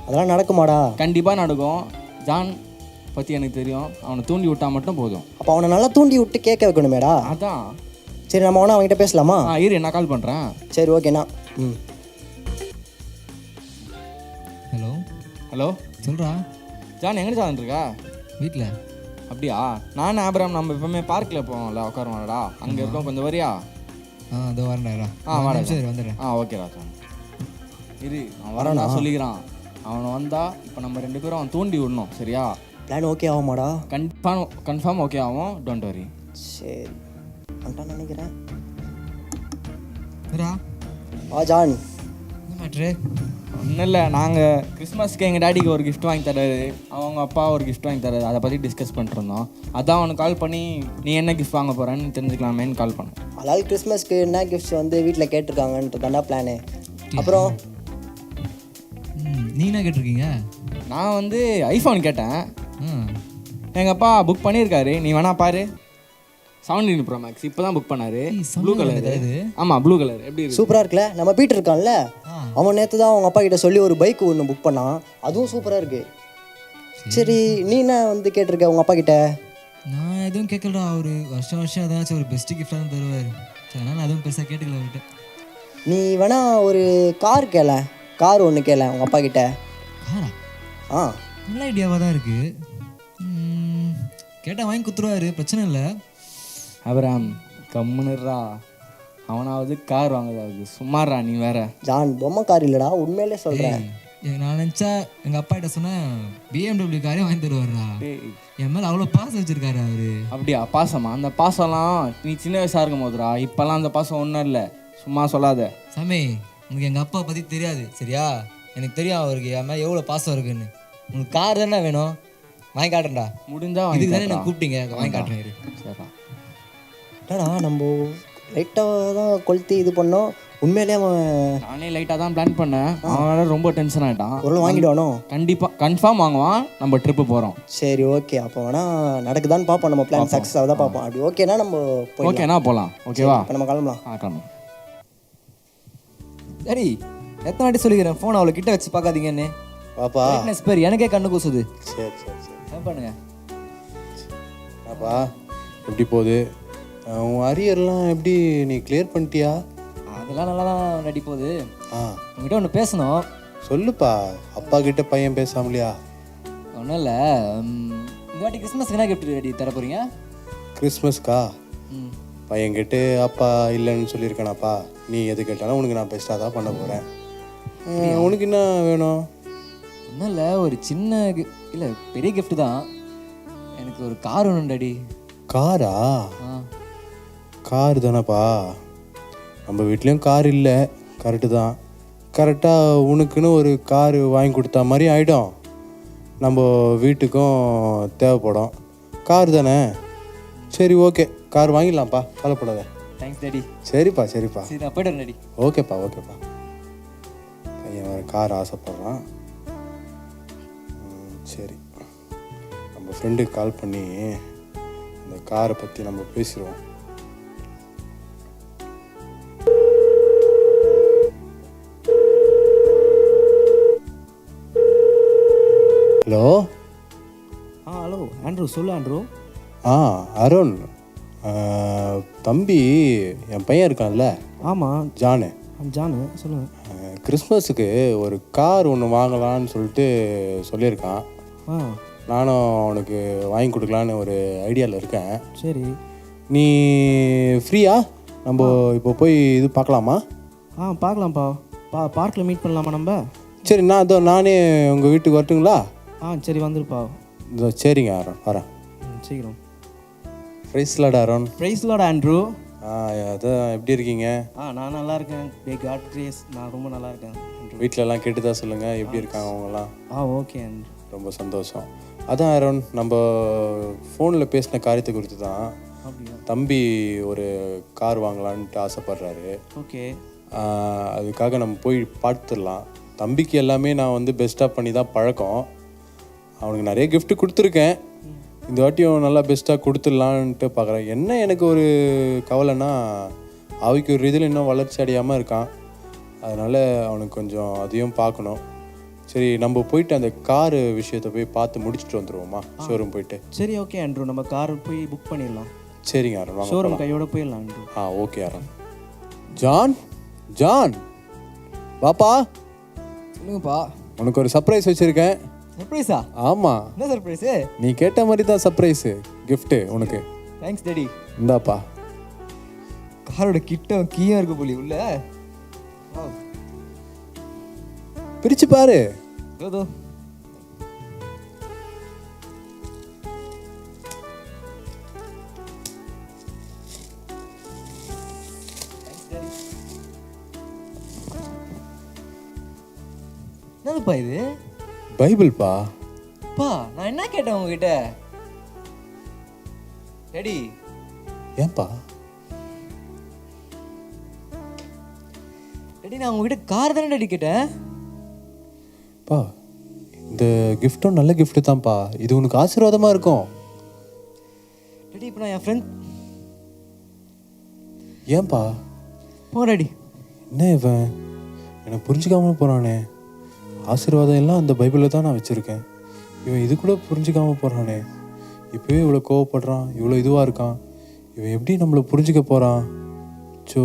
அதெல்லாம் நடக்குமாடா? கண்டிப்பாக நடக்கும். ஜான் பற்றி எனக்கு தெரியும். அவனை தூண்டி விட்டா மட்டும் போதும். அப்போ அவனை நல்லா தூண்டி விட்டு கேட்க வைக்கணுமேடா. அதான். சரி, நம்ம அவனை அவங்ககிட்ட பேசலாமா? இரு, நான் கால் பண்ணுறேன். சரி, ஓகேண்ணா. ஹலோ ஹலோ, சொல்கிறா. ஜான் எங்கே ஜான் இருக்கா? வீட்டில். அப்படியா? நானும் ஆபிரகாம் நம்ம எப்பவுமே பார்க்கில் போவோம்ல, உட்காருவாடா, அங்கே இருக்கோம். கொஞ்சம் வரியா? அதோ வரேன்டா. வாடா. சரி, வந்துடுறேன். ஓகேடா ஜான். இரு, அவன் வரேன் சொல்லிக்கிறான். அவனை வந்தா இப்போ நம்ம 2 பேரும் அவன் தூண்டி விடணும். சரியா? பிளான் ஓகே ஆகுமாடா? கன்ஃபார்ம் ஓகே ஆகும். Don't worry. சரி, வந்துட்டான்னு நினைக்கிறேன். ஜான் மேட்ரு ஒன்றும் இல்லை, நாங்கள் கிறிஸ்மஸ்க்கு எங்கள் டேடிக்கு ஒரு கிஃப்ட் வாங்கி தராரு, அவங்க அப்பா ஒரு கிஃப்ட் வாங்கி தராரு. அதை பற்றி டிஸ்கஸ் பண்ணிட்டுருந்தோம். அதான் அவனுக்கு கால் பண்ணி நீ என்ன கிஃப்ட் வாங்க போகிறேன்னு தெரிஞ்சுக்கலாமேன்னு கால் பண்ணேன். அதாவது கிறிஸ்மஸ்க்கு என்ன கிஃப்ட்ஸ் வந்து வீட்டில் கேட்டிருக்காங்கன்ட்டு தாண்டா பிளானு. அப்புறம் நீ என்ன கேட்டிருக்கீங்க? நான் வந்து ஐஃபோன் கேட்டேன். எங்கள் அப்பா புக் பண்ணியிருக்காரு, நீ வேணா பாரு. 17 Pro Max இப்போ தான் புக் பண்ணாரு. Blue colour. ஆமாம், ப்ளூ கலர். எப்படி இருக்கு? சூப்பராக இருக்குல்ல. நம்ம பீட்டர் இருக்கான்ல, அவன் நேற்று தான் அவங்க அப்பா கிட்ட சொல்லி ஒரு பைக் ஒன்று புக் பண்ணான். அதுவும் சூப்பராக இருக்கு. சரி, நீ என்ன வந்து கேட்டிருக்க உங்கள் அப்பா கிட்ட? நான் எதுவும் கேட்கலடா. ஒரு வருஷம் ஏதாச்சும் ஒரு பெஸ்ட் கிஃப்டாக தான் தருவார். சரி, அதனால் அதுவும் பெருசாக கேட்டுக்கல அவர்கிட்ட. நீ வேணா ஒரு கார் கார் ஒன்று கேள உங்கள் அப்பா கிட்ட. காரா? நல்ல ஐடியாவாக தான் இருக்குது. கேட்டால் வாங்கி கொடுத்துருவாரு, பிரச்சனை இல்லை. அப்புறம் கம்முன்னுறா, அவனாவது கார் வாங்குதாவது. சும்மாறா நீ வேற. ஜான், பொம்மை கார் இல்லைடா, உண்மையிலே சொல்கிறேன். நான் நினச்சா எங்கள் அப்பா கிட்ட சொன்னேன் BMW காரே வாங்கி தருவார்டா. என் மேலே அவ்வளோ பாசம் வச்சுருக்காரு அவரு. அப்படியா? பாசமா? அந்த பாசம்லாம் நீ சின்ன வயசாக இருக்கும் போதுடா. இப்போல்லாம் அந்த பாசம் ஒன்றும் இல்லை. சும்மா சொல்லாத சாமி. உனக்கு எங்கள் அப்பா பற்றி தெரியாது சரியா? எனக்கு தெரியும் அவருக்கு என் மேலே எவ்வளோ பாசம் இருக்குன்னு. உனக்கு கார் தானே வேணும், வாங்கி காட்டுறேன்டா. முடிஞ்சா இதுக்கு தானே எனக்கு கூப்பிட்டீங்க, வாங்கி காட்டுறேன். சரிடா. என்னடா நம்ம லைட்டாக தான் கொளுத்தி இது பண்ணோம். உண்மையிலே அவன் நானே லைட்டாக தான் பிளான் பண்ணேன். அவன் ரொம்ப டென்ஷன் ஆகிட்டான். பொருள் வாங்கிடுவானோ? கண்டிப்பாக கன்ஃபார்ம் வாங்குவான். நம்ம ட்ரிப்பு போகிறோம். சரி, ஓகே. அப்போ வேணால் நடக்குதான்னு பார்ப்போம். நம்ம பிளான் சக்ஸஸ் ஆகுதான் பார்ப்போம். அப்படி ஓகேனா நம்ம ஓகேனா போகலாம். ஓகேவா? இப்போ நம்ம கிளம்பலாம். கிளம்பலாம். சரி, எத்தனை வாட்டி சொல்லிக்கிறேன் ஃபோன் அவ்வளோ கிட்ட வச்சு பார்க்காதீங்கன்னு. பாப்பா பேர் எனக்கே கண்ணு கூசுது. சரி சரி சரி, என்ன பண்ணுங்க பாப்பா. எப்படி போகுது உன் அரியர்லாம்? எப்படி நீ கிளியர் பண்ணிட்டியா? அதெல்லாம் நல்லா தான் ரெடி போகுது. உங்ககிட்ட ஒன்று பேசணும். சொல்லுப்பா. அப்பா கிட்ட பையன் பேசாமலையா? ஒன்றும் இல்லை, இந்த வாட்டி கிறிஸ்மஸ்க்கு என்ன கிஃப்ட் ரெடி தர போகிறீங்க? கிறிஸ்மஸ்க்கா? பையன்கிட்ட அப்பா இல்லைன்னு சொல்லியிருக்கானாப்பா. நீ எது கேட்டாலும் உனக்கு நான் பெஸ்ட்டாக தான் பண்ண போகிறேன். உனக்கு என்ன வேணும்? ஒன்றும் இல்லை, ஒரு சின்ன இல்லை பெரிய கிஃப்ட் தான். எனக்கு ஒரு கார் வேணும் டாடி. காரா? கார் தானேப்பா. நம்ம வீட்லேயும் கார் இல்லை, கரெக்டு தான். கரெக்டாக உனக்குன்னு ஒரு கார் வாங்கி கொடுத்தா மாதிரி ஆகிடும். நம்ம வீட்டுக்கும் தேவைப்படும். கார் தானே? சரி, ஓகே, கார் வாங்கிடலாம்ப்பா, கவலைப்படாத. Thanks daddy. சரிப்பா சரிப்பா. சரி, நான் போய்ட்டு வரேன் டாடி. ஓகேப்பா ஓகேப்பா. பையன் வேறு கார் ஆசைப்பட்றான். சரி, நம்ம ஃப்ரெண்டுக்கு கால் பண்ணி அந்த காரை பற்றி நம்ம பேசிடுவோம். ஹலோ. ஹலோ ஆண்ட்ரூ, சொல்லு ஆண்ட்ரூ. அருண் தம்பி, என் பையன் இருக்கான்ல. ஆமாம், ஜானு. சொல்லுங்கள். கிறிஸ்மஸுக்கு ஒரு கார் ஒன்று வாங்கலான்னு சொல்லிட்டு சொல்லியிருக்கான். நானும் அவனுக்கு வாங்கி கொடுக்கலான்னு ஒரு ஐடியாவில் இருக்கேன். சரி, நீ ஃப்ரீயா? நம்ம இப்போ போய் இது பார்க்கலாமா? பார்க்கலாம்ப்பா. பார்க்கில் மீட் பண்ணலாமா நம்ம? சரி, நானே உங்கள் வீட்டுக்கு வரட்டுங்களா? சரி, வந்துருப்பா. சரிங்க அருண், வரேன். சீக்கிரம். ப்ரைஸ்லாடா அருண். ப்ரைஸ்லாடா ஆண்ட்ரூ. அதான், எப்படி இருக்கீங்க? நான் நல்லா இருக்கேன். பே காட் கிரேஸ், நான் ரொம்ப நல்லா இருக்கேன். வீட்டிலலாம் கேட்டு தான் சொல்லுங்கள் எப்படி இருக்காங்க அவங்களாம். Okay Andrew. ரொம்ப சந்தோஷம். அதான் ஆரோன், நம்ம ஃபோனில் பேசின காரியத்தை குறித்து தான். அப்படியா? தம்பி ஒரு கார் வாங்கலான்ட்டு ஆசைப்பட்றாரு. ஓகே. அதுக்காக நம்ம போய் பார்த்துடலாம். தம்பிக்கு எல்லாமே நான் வந்து பெஸ்ட்டாக பண்ணி தான் பழக்கம். அவனுக்கு நிறைய gift கொடுத்துருக்கேன். இந்த வாட்டியும் நல்லா பெஸ்ட்டாக கொடுத்துடலான்ட்டு பார்க்குறேன். என்ன எனக்கு ஒரு கவலைன்னா, அவைக்கு ஒரு இதில் இன்னும் வளர்ச்சி அடையாமல் இருக்கான். அதனால் அவனுக்கு கொஞ்சம் அதையும் பார்க்கணும். சரி, நம்ம போயிட்டு அந்த காரு விஷயத்தை போய் பார்த்து முடிச்சுட்டு வந்துடுவோமா, ஷோரூம் போயிட்டு? சரி, ஓகே ஆண்ட்ரூ, நம்ம கார் போய் புக் பண்ணிடலாம். சரிங்க ஆரோன், வாங்க ஷோரூம் போலாம். கையோட போயிடலாம் Andrew. Okay Aaron. John, John வாப்பா. சொல்லுங்கப்பா. உனக்கு ஒரு சர்ப்ரைஸ் வச்சுருக்கேன். சர்ப்ரைஸா? ஆமாம். என்ன சர்ப்ரைஸு? நீ கேட்ட மாதிரி தான் சர்ப்ரைஸு, கிஃப்ட்டு உனக்கு. Thanks daddy. இந்தாப்பா. காரோட கிட்ட கீயும் இருக்கு போலி உள்ள. பிரிச்சு பாரு. ஏதோ என்னதுப்பா இது? பைபிள்ப்பா. பா, நான் என்ன கேட்டேன் உங்ககிட்ட? டேடி. ஏன்பா? டேடி, நான் உங்ககிட்ட கார் தானே டேடி கேட்டேன். பா, இந்த கிஃப்ட்டும் நல்ல கிஃப்ட்டு தான்ப்பா. இது உனக்கு ஆசீர்வாதமாக இருக்கும். டேடி, இப்போ நான் என் ஃப்ரெண்ட். ஏன்பா? போ டேடி. என்ன இவன் என்னை புரிஞ்சுக்காம போகிறானே. ஆசீர்வாதம் எல்லாம் அந்த பைபிளில் தான் நான் வச்சுருக்கேன். இவன் இது கூட புரிஞ்சுக்காம போகிறானே. இப்போவே இவ்வளோ கோவப்படுறான், இவ்வளோ இதுவாக இருக்கான். இவன் எப்படி நம்மளை புரிஞ்சுக்க போகிறான்? சோ,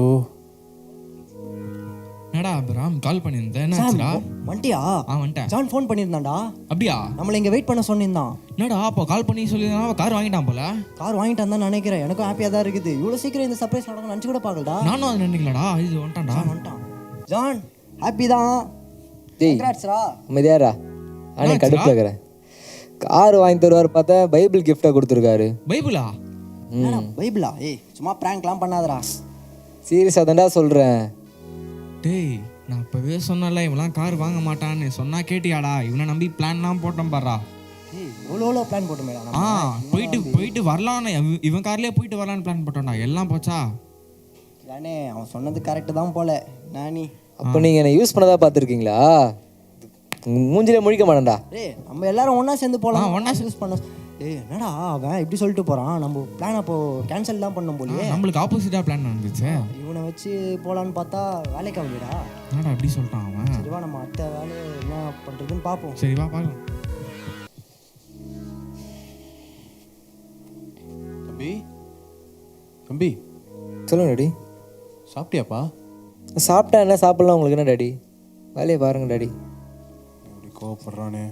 என்னடா அபிராம் கால் பண்ணியிருந்தேன், என்ன ஆச்சுடா? வந்துட்டியா? வந்துட்டேன். ஜான் ஃபோன் பண்ணியிருந்தான்டா. அப்படியா? நம்மளை இங்கே வெயிட் பண்ண சொன்னிருந்தான். என்னடா அப்போ கால் பண்ணி சொல்லியிருந்தா கார் வாங்கிட்டான் போல. கார் வாங்கிட்டான் தான் நினைக்கிறேன். எனக்கும் ஹாப்பியாக தான் இருக்குது. இவ்வளோ சீக்கிரம் இந்த சர்ப்ரைஸ் நடக்கும் நினச்சி கூட பார்க்கலடா. நானும் அதை நினைக்கலடா. இது வந்துட்டான். ஜான் ஹாப்பி தான். கங்க்ராட்ஸ்ரா. அமைதியாரா? ஆனால் கடுப்பில் இருக்கிறேன். கார் வாங்கி தருவார் பார்த்தா பைபிள் கிஃப்டாக கொடுத்துருக்காரு. பைபிளா? பைபிளா? ஏய், சும்மா ப்ராங்க்லாம் பண்ணாதடா. சீரியஸாக தான்டா சொல்கிறேன். டேய், நான் இப்போவே சொன்னல இவெல்லாம் கார் வாங்க மாட்டான்னு. சொன்னா கேட்டியாடா? இவனை நம்பி பிளான்லாம் போட்டோம் பாரா. ஏய், எவ்வளோ பிளான் போட்டோமேடா. போயிட்டு வரலான்னு இவன் கார்லேயே போயிட்டு வரலான்னு பிளான் போட்டோம்டா. எல்லாம் போச்சா? தானே, அவன் சொன்னது கரெக்டு தான் போல. நானி அப்போ நீங்கள் என்னை யூஸ் பண்ணதா பார்த்துருக்கீங்களா? மூஞ்சிலே முழிக்க மாட்டேன்டா. ஏய், நம்ம எல்லாரும் ஒன்றா சேர்ந்து போகலாம். ஒன்றா யூஸ் பண்ண. ஏய், என்னடா அவன் இப்படி சொல்லிட்டு போகிறான். நம்ம பிளான் அப்போ கேன்சல் தான் பண்ணோம் போலியே. நம்மளுக்கு ஆப்போசிட்டாக பிளான் நடந்துச்சு. இவனை வச்சு போகலான்னு பார்த்தா வேலைக்கு ஆகலடா. என்னடா அப்படி சொல்லிட்டான் அவன்? சரிவா, நம்ம அடுத்த வேலை என்ன பண்ணுறதுன்னு பார்ப்போம். சரிவா பார்க்கலாம். தம்பி, தம்பி சொல்லுங்க டாடி. சாப்பிட்டியாப்பா? சாப்பிட்டா என்ன, சாப்பிட்லாம் உங்களுக்கு என்ன டாடி? வேலையை பாருங்க டாடி. இப்படி கோவப்படுறானே.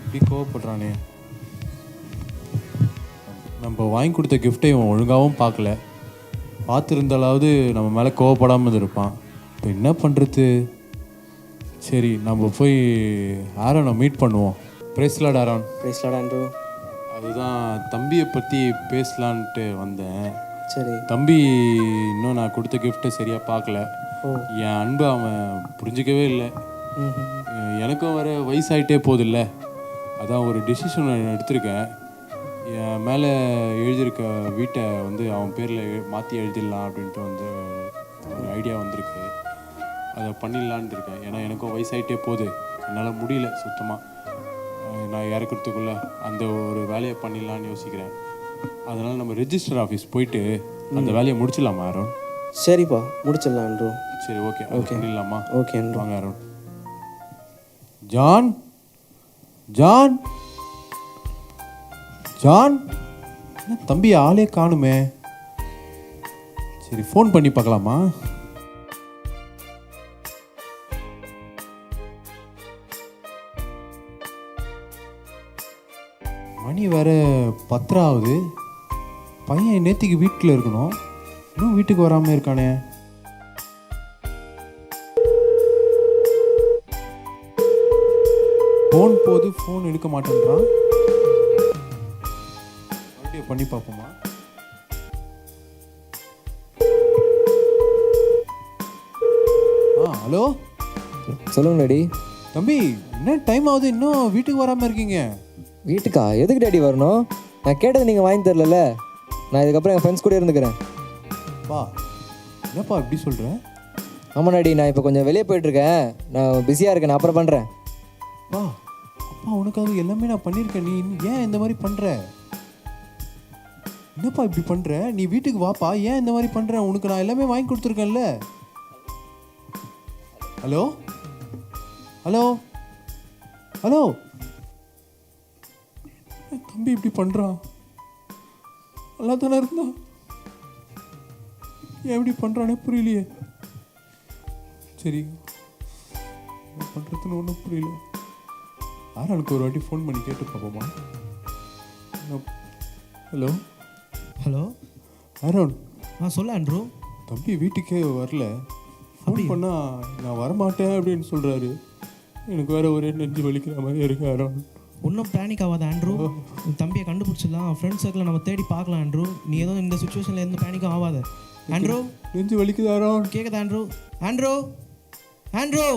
இப்படி கோவப்படுறானே. நம்ம வாங்கி கொடுத்த கிஃப்ட்டை இவன் ஒழுங்காகவும் பார்க்கல. பார்த்துருந்தாலாவது நம்ம மேலே கோவப்படாமல் இருப்பான். இப்போ என்ன பண்ணுறது? சரி, நம்ம போய் ஆரோனை மீட் பண்ணுவோம். பிரேஸ்லாட் ஆரோன். பிரேஸ்லாட் ஆண்ட்ரூ. அதுதான் தம்பியை பற்றி பேசலான்ட்டு வந்தேன். சரி. தம்பி இன்னும் நான் கொடுத்த கிஃப்ட்டை சரியாக பார்க்கல. என் அன்பு அவன் புரிஞ்சிக்கவே இல்லை. எனக்கும் வர வயசாயிட்டே போதில்ல. அதான் ஒரு டிசிஷன் எடுத்திருக்கேன். என் மேலே எழுதியிருக்க வீட்டை வந்து அவன் பேரில் மாற்றி எழுதிடலாம் அப்படின்ட்டு வந்து ஒரு ஐடியா வந்திருக்கு. அதை பண்ணிடலான்னு இருக்கேன். ஏன்னா எனக்கும் வயசாயிட்டே போகுது. என்னால் முடியல சுத்தமாக. நான் இறக்கிறதுக்குள்ளே அந்த ஒரு வேலையை பண்ணிடலான்னு யோசிக்கிறேன். அதனால் நம்ம ரெஜிஸ்டர் ஆஃபீஸ் போயிட்டு அந்த வேலையை முடிச்சிடலாமா அருண்? சரிப்பா, முடிச்சிடலாம் ஆண்ட்ரூ. சரி, ஓகே. ஓகே, பண்ணிடலாமா? ஓகே வாங்க அருண். ஜான், ஜான், ஜான், தம்பி ஆளே காணுமே. சரி, ஃபோன் பண்ணி பார்க்கலாமா? மணி வேற 10 ஆகுது. பையன் நேத்திக்கு வீட்டில் இருக்கணும், இன்னும் வீட்டுக்கு வராமல் இருக்கானே. ஃபோன் போது ஃபோன் எடுக்க மாட்டேன்றான். மறுபடியும் பண்ணி பார்ப்போமா? ஹலோ, சொல்லுங்க டாடி. தம்பி என்ன டைம் ஆகுது, இன்னும் வீட்டுக்கு வராமல் இருக்கீங்க? வீட்டுக்கா? எதுக்கு டேடி வரணும்? நான் கேட்டது நீங்கள் வாங்கி தரல. நான் இதுக்கப்புறம் என் ஃப்ரெண்ட்ஸ் கூட இருந்துக்கிறேன். பா என்னப்பா இப்படி சொல்கிறேன்? ஆமாம் டாடி, நான் இப்போ கொஞ்சம் வெளியே போயிட்டுருக்கேன். நான் பிஸியாக இருக்கேன், நான் அப்புறம் பண்ணுறேன். பா அப்பா உனக்காக எல்லாமே நான் பண்ணியிருக்கேன், நீ ஏன் இந்த மாதிரி பண்ணுற? என்னப்பா இப்படி பண்ணுற? நீ வீட்டுக்கு வாப்பா, ஏன் இந்த மாதிரி பண்ணுற? உனக்கு நான் எல்லாமே வாங்கி கொடுத்துருக்கேன்ல. ஹலோ ஹலோ ஹலோ, தம்பி இப்படி பண்ணுறான்? நல்லா தானே இருந்தா, ஏன் இப்படி பண்ணுறானே புரியலையே. சரி என்ன பண்ணுறதுன்னு ஒன்றும் புரியல. ஆரானுக்கு ஒரு வாட்டி ஃபோன் பண்ணி கேட்டு பார்ப்போமா? Hello hello Aaron. சொல்ல ஆண்ட்ரூ. தம்பி வீட்டுக்கே வரல, ஃபோன் பண்ணால் நான் வரமாட்டேன் அப்படின்னு சொல்கிறாரு. எனக்கு வேறு ஒரே நெஞ்சு வலிக்கிற மாதிரி இருக்கு ஆரோன். ஒன்றும் பேனிக் ஆகாத ஆண்ட்ரூ, உன் தம்பியை கண்டுபிடிச்சிடலாம். ஃப்ரெண்ட்ஸ் சர்க்கிளை நம்ம தேடி பார்க்கலாம் ஆண்ட்ரூ. நீ எதுவும் இந்த சுச்சுவேஷனில் எந்த பேனிக்கும் ஆகாத ஆண்ட்ரூ. நெஞ்சு வலிக்குது ஆரோன். கேட்குதா Andrew? Andrew Andrew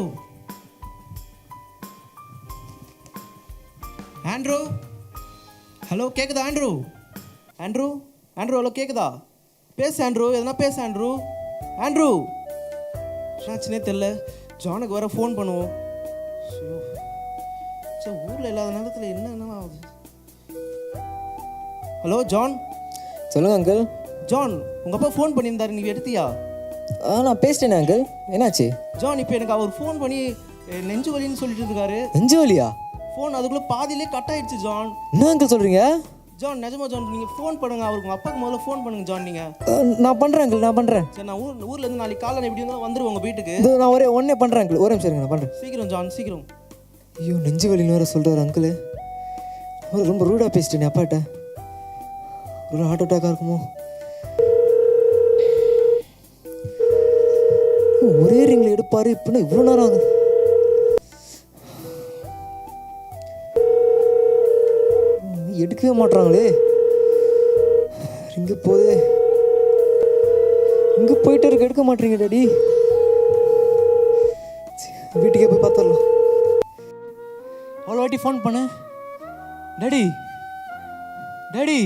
Andrew hello, கேட்குதா ஆண்ட்ரூ? ஆண்ட்ரூ ஆண்ட்ரூ ஹலோ, கேட்குதா? பேசு ஆண்ட்ரூ, எதனா பேசு ஆண்ட்ரூ. ஆண்ட்ரூ என்னாச்சுனே தெரில. ஜானுக்கு வேறு ஃபோன் பண்ணுவோம். சரி ஊரில் இல்லாத நேரத்தில் என்ன ஆகுது? Hello John. சொல்லுங்கள் அங்கிள். ஜான் உங்கள் அப்பா ஃபோன் பண்ணியிருந்தாரு, நீ எடுத்தியா? நான் பேசிட்டேனே அங்கிள். என்னாச்சு? ஜான் இப்போ எனக்கு அவர் ஃபோன் பண்ணி நெஞ்சு வலின்னு சொல்லிட்டு இருக்காரு. நெஞ்சு வலியா? ஃபோன் அதுக்குள்ளே பாதியிலே கட் ஆயிடுச்சு ஜான். என்ன அங்கிள் சொல்கிறீங்க? ஜான் நிஜமா ஜான், நீங்கள் ஃபோன் பண்ணுங்கள் அவருக்கு, உங்கள் அப்பாவுக்கு முதல்ல ஃபோன் பண்ணுங்கள் ஜான். நீங்கள் நான் பண்ணுறேன் அங்கிள், நான் பண்ணுறேன். சரி நான் ஊர்லேருந்து நாளைக்கு காலையில் எப்படி இருந்தாலும் வந்துடுவோம் உங்கள் வீட்டுக்கு. இது நான் ஒன்றே பண்ணுறேன் அங்கிள், ஒரு நிமிஷம் இருங்க, நான் பண்ணுறேன். சீக்கிரம் ஜான் சீக்கிரம். ஐயோ நெஞ்சு வலின்னு வேறு சொல்கிறார் அங்கிள். அவர் ரொம்ப ரூடாக பேசிட்டேன் அப்பாட்ட. ஒரு ஹார்ட் அட்டாக்காக இருக்குமோ? ஒரே ரிங்கில் எடுப்பார், இப்போனா இவ்வளோ நேரம் ஆகுது. எடுக்கவே மாட்டுறாங்களே. ரிங்கு போகுது, இங்கே போயிட்டு இருக்க, எடுக்க மாட்டீங்க டாடி. வீட்டுக்கே போய் பார்த்துடலாம். அவ்வளோ வாட்டி ஃபோன் பண்ண. டாடி டாடி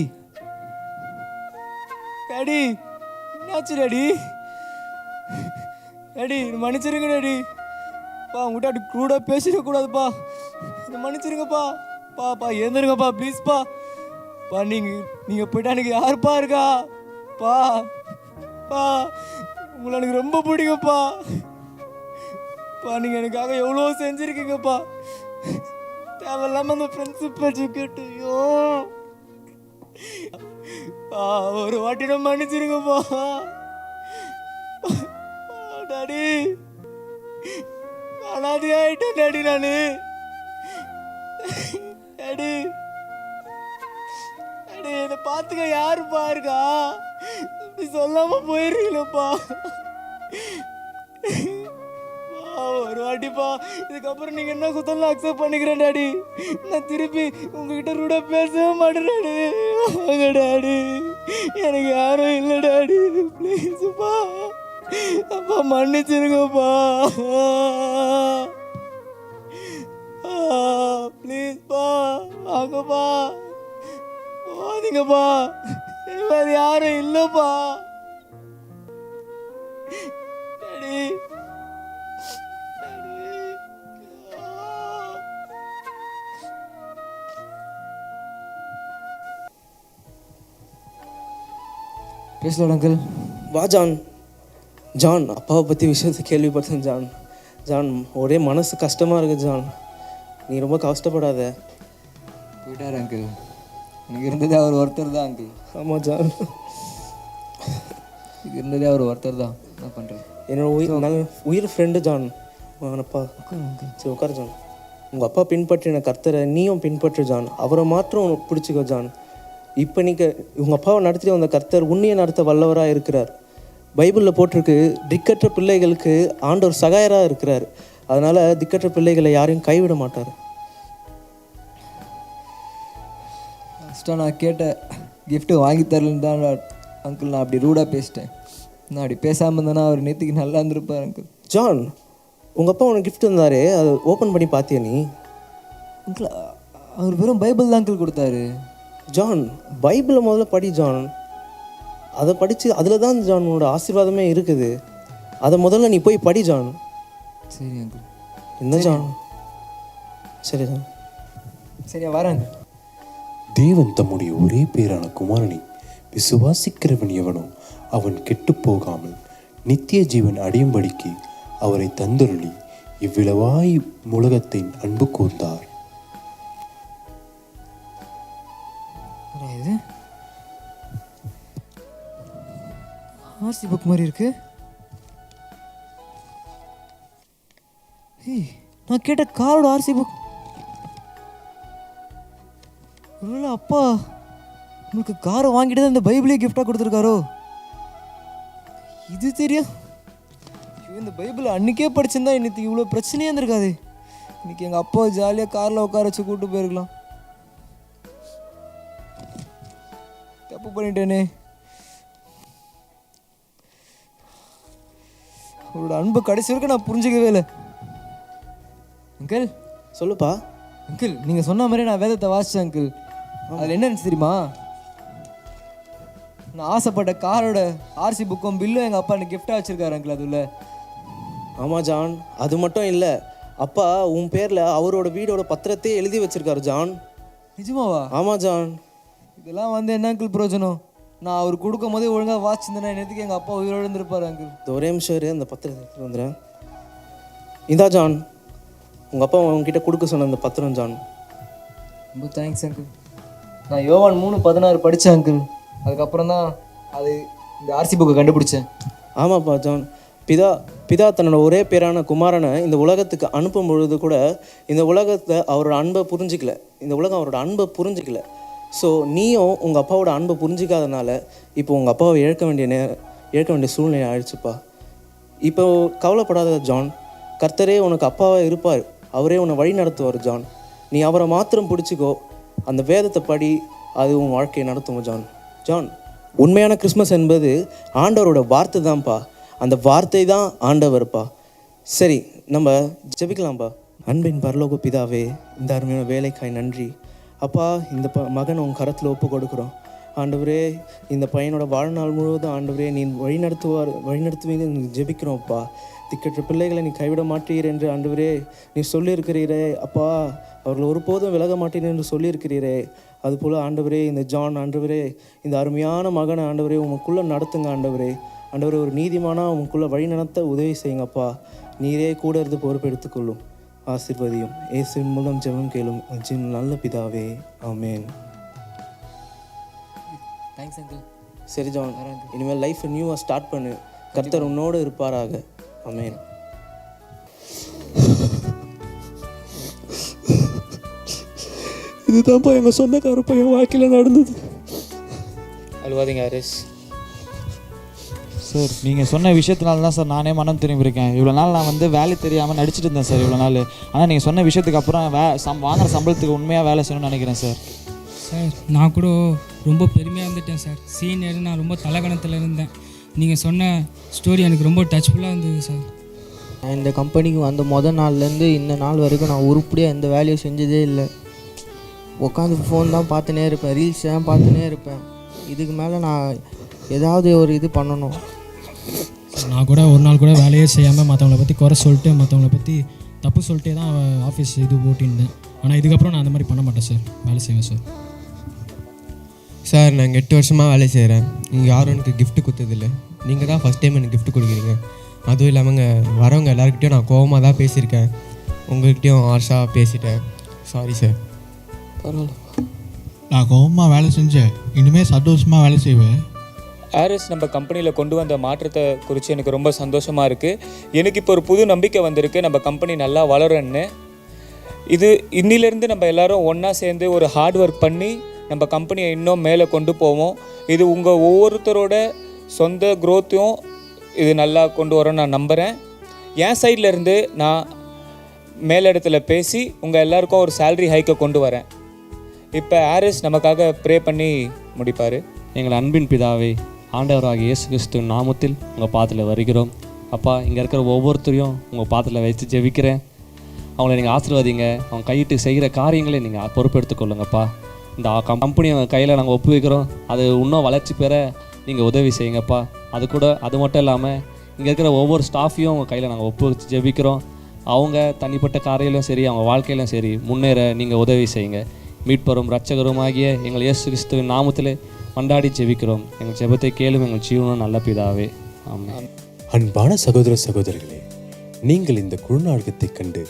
டாடி என்னாச்சு டாடி? டாடி மன்னிச்சிருங்க டாடி. பா உங்கள்கிட்ட அப்படி க்ரூடாக பேசிடக்கூடாதுப்பா, இதை மன்னிச்சிருங்கப்பா. பா ஏந்துருங்கப்பா ப்ளீஸ்ப்பா. பா நீங்கள் போயிட்டா எனக்கு யாருப்பா இருக்கா? பா உங்களை எனக்கு ரொம்ப பிடிக்கும்ப்பா. நீங்கள் எனக்காக எவ்வளோ செஞ்சுருக்கீங்கப்பா. தேவையில்லாமல் அந்த ஃப்ரெண்ட்ஷிப் பேச்சு கேட்டு ஒரு வாட்டி நான் மன்னிச்சிருங்கப்பா. டாடி அனாதி ஆகிட்டேன் டாடி நான். டாடி டாடி என்னை பார்த்துக்க யாருப்பா இருக்கா? இப்படி சொல்லாமல் போயிடுறீங்களப்பா. ஒரு வாட்டிப்பா, இதுக்கப்புறம் நீங்கள் என்ன குத்தலாம் அக்செப்ட் பண்ணிக்கிறேன் டாடி. நான் திருப்பி உங்ககிட்ட கூட பேசவே மாட்டேன் டாடி. வாங்க டாடி, எனக்கு யாரும் இல்லை டாடி, ப்ளீஸுப்பா. அப்பா மன்னிச்சிருங்கப்பா, ப்ளீஸ்ப்பா. வாங்கப்பா, போதீங்கப்பா, வேறு யாரும் இல்லைப்பா டாடி. பேசலாம் அங்கிள். வா ஜான். ஜான் அப்பாவை பற்றி விஷயத்தை கேள்விப்பட்டேன் ஜான். ஜான் ஒரே மனசு கஷ்டமாக இருக்குது ஜான், நீ ரொம்ப கஷ்டப்படாத. போயிட்டார் அங்கிள். எனக்கு இருந்ததே அவர் ஒருத்தர் தான் அங்கிள். ஆமாம் ஜான், எனக்கு இருந்ததே அவர் ஒருத்தர் தான். என்ன பண்ணுறது? என்னோட உயிர் ஃப்ரெண்டு ஜான். அப்பா சரி உட்கார் ஜான். உங்கள் அப்பா பின்பற்றின கர்த்தரை நீயும் பின்பற்று ஜான். அவரை மாத்திரம் உனக்கு பிடிச்சிக்கோ ஜான். இப்போ நீங்கள் உங்கள் அப்பாவை நடத்திட்டு வந்த கர்த்தர் உன்னையை நடத்த வல்லவராக இருக்கிறார். பைபிளில் போட்டிருக்கு, திக்கற்ற பிள்ளைகளுக்கு ஆண்டவர் சகாயராக இருக்கிறார். அதனால் திக்கற்ற பிள்ளைகளை யாரையும் கைவிட மாட்டார். ஃபஸ்ட்டாக நான் கேட்ட கிஃப்ட்டு வாங்கி தரலன்னு தான் அங்கிள் நான் அப்படி ரூடாக பேசிட்டேன். நான் அப்படி பேசாமல் இருந்தேன்னா அவர் நேற்றுக்கு நல்லா இருந்திருப்பார் அங்கிள். ஜான் உங்கள் அப்பா உனக்கு கிஃப்ட் தந்தாரு, அதை ஓப்பன் பண்ணி பார்த்தியா நீ? அங்கிள் அவர் வெறும் பைபிள் தான் அங்கிள் கொடுத்தாரு. ஜான், பைபிளை முதல்ல படி ஜான். அதை படித்து அதில் தான் ஜான் உன்னோட ஆசீர்வாதமே இருக்குது. அதை முதல்ல நீ போய் படி ஜான். சரி அங்கிள். என்ன ஜான்? சரி ஜான். சரியா வரேன். தேவன் தம்முடைய ஒரே பேரான குமாரனை விசுவாசிக்கிறவன் எவனோ அவன் கெட்டு போகாமல் நித்திய ஜீவன் அடையும்படிக்கு அவரை தந்தருளி இவ்விளவாய் உலகத்தின் அன்பு கூர்ந்தார். இது ஆர்சி புக் மாதிரி இருக்கு. நான் கேட்ட காரோட ஆர்சி புக். ஒருவேளை அப்பா உங்களுக்கு காரை வாங்கிட்டு தான் இந்த பைபிளே கிஃப்டாக கொடுத்துருக்காரோ? இது தெரியும். இந்த பைபிள் அன்றைக்கே படிச்சிருந்தா இன்னைக்கு இவ்வளோ பிரச்சனையே இருந்திருக்காது. இன்னைக்கு எங்கள் அப்பா ஜாலியாக காரில் உட்கார வச்சு கூப்பிட்டு போயிருக்கலாம். தப்பு பண்ணிட்டேனே. அவரோட அன்பு கடைசி வரைக்கும் நான் புரிஞ்சுக்கவே இல்லை. அங்கிள் சொல்லுப்பா. அங்கிள் நீங்கள் சொன்ன மாதிரி நான் வேதத்தை வாசித்தேன் அங்கிள். அதில் என்ன இருந்துச்சு தெரியுமா? நான் ஆசைப்பட்ட காரோட ஆர்சி புக்கும் பில்லும் எங்கள் அப்பா எனக்கு கிஃப்டாக வச்சுருக்காரு அங்கிள். அதில் ஆமாம் ஜான், அது மட்டும் இல்லை, அப்பா உன் பேரில் அவரோட வீடோட பத்திரத்தையே எழுதி வச்சிருக்காரு ஜான். நிஜமாவா? ஆமாம் ஜான். இதெல்லாம் வந்து என்ன அங்கிள் பிரயோஜனம்? நான் அவர் கொடுக்கும் போதே ஒழுங்காக வாசிச்சிருந்தேன்னா என்னத்துக்கு எங்கள் அப்பா உயிரோடு இருந்திருப்பார் அங்கிள். ஒரே நிமிஷம் அந்த பத்திரத்தை வந்துடுறேன். இதா ஜான், உங்கள் அப்பா உங்ககிட்ட கொடுக்க சொன்ன அந்த பத்திரம் ஜான். ரொம்ப தேங்க்ஸ் அங்கிள். நான் யோவான் 3:16 படித்தேன் அங்கிள். அதுக்கப்புறம் தான் அது இந்த ஆர்சி புக்கை கண்டுபிடிச்சேன். ஆமாப்பா ஜான். பிதா தன்னோட ஒரே பேரான குமாரனை இந்த உலகத்துக்கு அனுப்பும் பொழுது கூட இந்த உலகத்தை அவரோட அன்பை புரிஞ்சிக்கல. இந்த உலகம் அவரோட அன்பை புரிஞ்சிக்கல. ஸோ நீயும் உங்கள் அப்பாவோட அன்பை புரிஞ்சிக்காதனால இப்போ உங்கள் அப்பாவை இழக்க வேண்டிய சூழ்நிலை ஆயிடுச்சுப்பா. இப்போ கவலைப்படாத ஜான், கர்த்தரே உனக்கு அப்பாவாக இருப்பார். அவரே உன்னை வழி நடத்துவார் ஜான். நீ அவரை மாத்திரம் பிடிச்சிக்கோ, அந்த வேதத்தை படி, அது உன் வாழ்க்கையை நடத்தும் ஜான். ஜான், உண்மையான கிறிஸ்மஸ் என்பது ஆண்டவரோட வார்த்தை தான்ப்பா. அந்த வார்த்தை தான் ஆண்டவர்ப்பா. சரி, நம்ம ஜெபிக்கலாம்ப்பா. அன்பின் பரலோக பிதாவே, இந்த அருமையான வேலைக்காய் நன்றி அப்பா. இந்த மகன் உன் கரத்தில் ஒப்பு கொடுக்குறோம் ஆண்டவரே. இந்த பையனோட வாழ்நாள் முழுவதும் ஆண்டவரே நீ வழிநடத்துவீங்க ஜெபிக்கிறோம்ப்பா. திக்கற்ற பிள்ளைகளை நீ கைவிட மாட்டீர் என்று ஆண்டவரே நீ சொல்லியிருக்கிறீரே அப்பா. அவர்கள் ஒருபோதும் விலக மாட்டீர் என்று சொல்லியிருக்கிறீரே. அதுபோல் ஆண்டவரே இந்த ஜான் ஆண்டவரே, இந்த அருமையான மகனை ஆண்டவரே உமக்குள்ளே நடத்துங்க ஆண்டவரே. ஆண்டவரே ஒரு நீதிமானாக உங்களுக்குள்ளே வழி நடத்த உதவி செய்யுங்கப்பா. நீரே கூட இருந்து பொறுப்பெடுத்துக்கொள்ளும், ஆசீர்வதியும். இயேசுவின் மூலம் ஜெபம் கேளும் நல்ல பிதாவே, ஆமேன். Thanks uncle. சரி ஜான், இனிமேல் லைஃப் நியூவாக ஸ்டார்ட் பண்ணு. கர்த்தர் உன்னோடு இருப்பாராக. ஆமேன். இதுதான்ப்பா எங்கள் சொந்தக்கார பையன் வாழ்க்கையில் நடந்தது. அழுவாதீங்க ஹாரிஸ். சார் நீங்கள் சொன்ன விஷயத்தினால தான் சார் நானே மனம் திரும்பியிருக்கேன். இவ்வளோ நாள் நான் வந்து வேலை தெரியாமல் நடிச்சிட்டு இருந்தேன் சார் இவ்வளோ நாள். ஆனால் நீங்கள் சொன்ன விஷயத்துக்கு அப்புறம் வாங்குற சம்பளத்துக்கு உண்மையாக வேலை செய்யணும்னு நினைக்கிறேன் சார். சார் நான் கூட ரொம்ப பெருமையாக இருந்துட்டேன் சார். சீனியர் நான் ரொம்ப தலகணத்தில் இருந்தேன். நீங்கள் சொன்ன ஸ்டோரி எனக்கு ரொம்ப டச்ஃபுல்லாக இருந்தது சார். நான் இந்த கம்பெனிக்கு வந்த மொதல் நாள்லேருந்து இந்த நாள் வரைக்கும் நான் உருப்படியாக எந்த வேலையும் செஞ்சதே இல்லை. உட்காந்து ஃபோன் தான் பார்த்துனே இருப்பேன், ரீல்ஸ் தான் பார்த்துனே இருப்பேன். இதுக்கு மேலே நான் ஏதாவது ஒரு இது பண்ணணும். நான் கூட ஒரு நாள் கூட வேலையே செய்யாமல் மற்றவங்கள பற்றி குறை சொல்லிட்டு மற்றவங்கள பற்றி தப்பு சொல்லிட்டே தான் ஆஃபீஸ் இது ஓட்டியிருந்தேன். ஆனால் இதுக்கப்புறம் நான் அந்த மாதிரி பண்ண மாட்டேன் சார். வேலை செய்வேன் சார். சார், நாங்கள் 8 வருஷமாக வேலை செய்கிறேன். நீங்கள் யாரும் எனக்கு கிஃப்ட் கொடுத்ததில்லை. நீங்கள் தான் ஃபஸ்ட் டைம் எனக்கு கிஃப்ட் கொடுக்குறீங்க. அதுவும் இல்லாமல் வரவங்க எல்லாருக்கிட்டையும் நான் கோவமாக தான் பேசியிருக்கேன். உங்கள்கிட்டையும் ஹார்ஷாக பேசிட்டேன். Sorry sir. பரவாயில்ல. நான் கோவமாக வேலை செஞ்சேன், இனிமேல் சந்தோஷமாக வேலை செய்வேன். ஹாரிஸ் நம்ம கம்பெனியில் கொண்டு வந்த மாற்றத்தை குறித்து எனக்கு ரொம்ப சந்தோஷமாக இருக்குது. எனக்கு இப்போ ஒரு புது நம்பிக்கை வந்திருக்கு, நம்ம கம்பெனி நல்லா வளரும்னு. இது இன்னிலேருந்து நம்ம எல்லோரும் ஒன்றா சேர்ந்து ஒரு ஹார்ட் ஒர்க் பண்ணி நம்ம கம்பெனியை இன்னும் மேலே கொண்டு போவோம். இது உங்கள் ஒவ்வொருத்தரோட சொந்த க்ரோத்தையும் இது நல்லா கொண்டு வரோன்னு நான் நம்புகிறேன். என் சைட்லேருந்து நான் மேலிடத்துல பேசி உங்கள் எல்லாருக்கும் ஒரு சேலரி ஹைக்கை கொண்டு வரேன். இப்போ ஹாரிஸ் நமக்காக ப்ரே பண்ணி முடிப்பார். எங்கள் அன்பின் பிதாவே, ஆண்டவராகிய இயேசு கிறிஸ்துவின் நாமத்தில் உங்கள் பாதத்தில் வருகிறோம். அப்பா இங்கே இருக்கிற ஒவ்வொருத்தரையும் உங்கள் பாத்திரத்தில் வச்சு ஜெபிக்கிறேன். அவங்கள நீங்கள் ஆசீர்வாதிங்க. அவங்க கையிட்டு செய்கிற காரியங்களை நீங்கள் பொறுப்பெடுத்துக்கொள்ளுங்கப்பா. இந்த கம்பெனி அவங்க கையில் நாங்கள் ஒப்பு வைக்கிறோம். அது இன்னும் வளர்ச்சி பெற நீங்கள் உதவி செய்யுங்கப்பா. அது மட்டும் இல்லாமல் இங்கே இருக்கிற ஒவ்வொரு ஸ்டாஃபையும் உங்கள் கையில் நாங்கள் ஒப்பு வச்சு ஜெபிக்கிறோம். அவங்க தனிப்பட்ட காரியத்திலும் சரி, அவங்க வாழ்க்கையிலும் சரி முன்னேற நீங்கள் உதவி செய்யுங்க. மீட்பரும் இரட்சகரும் ஆகிய எங்கள் இயேசு கிறிஸ்துவின் நாமத்திலே மண்டாடி ஜெபிக்கிறோம். எங்கள் ஜெபத்தை கேளும் எங்கள் ஜீவனும் நல்ல பிதாவே. ஆமென். அன்பான சகோதர சகோதரிகளே, நீங்கள் இந்த குழுநாடகத்தை கண்டு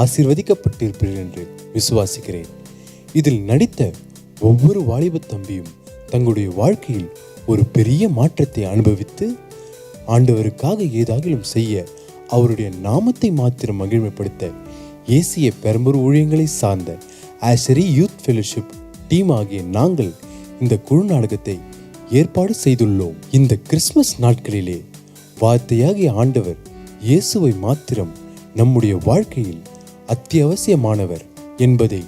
ஆசீர்வதிக்கப்பட்டிருப்பீர்கள் என்று விசுவாசிக்கிறேன். இதில் நடித்த ஒவ்வொரு வாலிப தம்பியும் தங்களுடைய வாழ்க்கையில் ஒரு பெரிய மாற்றத்தை அனுபவித்து ஆண்டவருக்காக ஏதாகிலும் செய்ய, அவருடைய நாமத்தை மாத்திரம் மகிழ்மைப்படுத்த ஏசிய பெரம்பூர் ஊழியங்களை சார்ந்த ஆசரி யூத் ஃபெலோஷிப் டீம் ஆகிய நாங்கள் இந்த குழு நாடகத்தை ஏற்பாடு செய்துள்ளோம். இந்த கிறிஸ்துமஸ் நாட்களிலே வார்த்தையாகிய ஆண்டவர் இயேசுவை மாத்திரம் நம்முடைய வாழ்க்கையில் அத்தியாவசியமானவர் என்பதை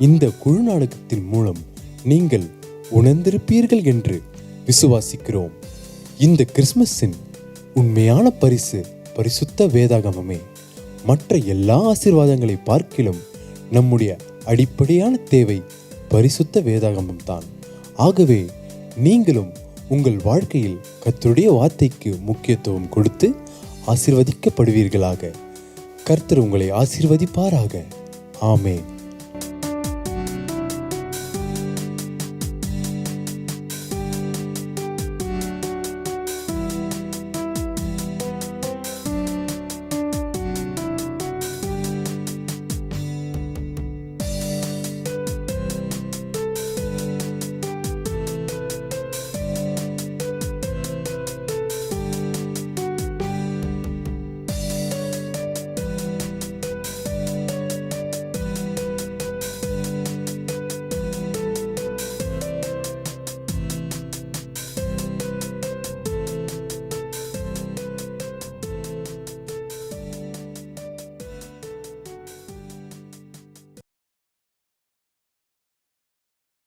இந்த குழு நாடகத்தின் மூலம் நீங்கள் உணர்ந்திருப்பீர்கள் என்று விசுவாசிக்கிறோம். இந்த கிறிஸ்துமஸின் உண்மையான பரிசு பரிசுத்த வேதாகமமே. மற்ற எல்லா ஆசீர்வாதங்களை பார்க்கிலும் நம்முடைய அடிப்படையான தேவை பரிசுத்த வேதாகமம் தான். ஆகவே நீங்களும் உங்கள் வாழ்க்கையில் கர்த்தருடைய வார்த்தைக்கு முக்கியத்துவம் கொடுத்து ஆசீர்வதிக்கப்படுவீர்களாக. கர்த்தர் உங்களை ஆசீர்வதிப்பாராக. ஆமென்.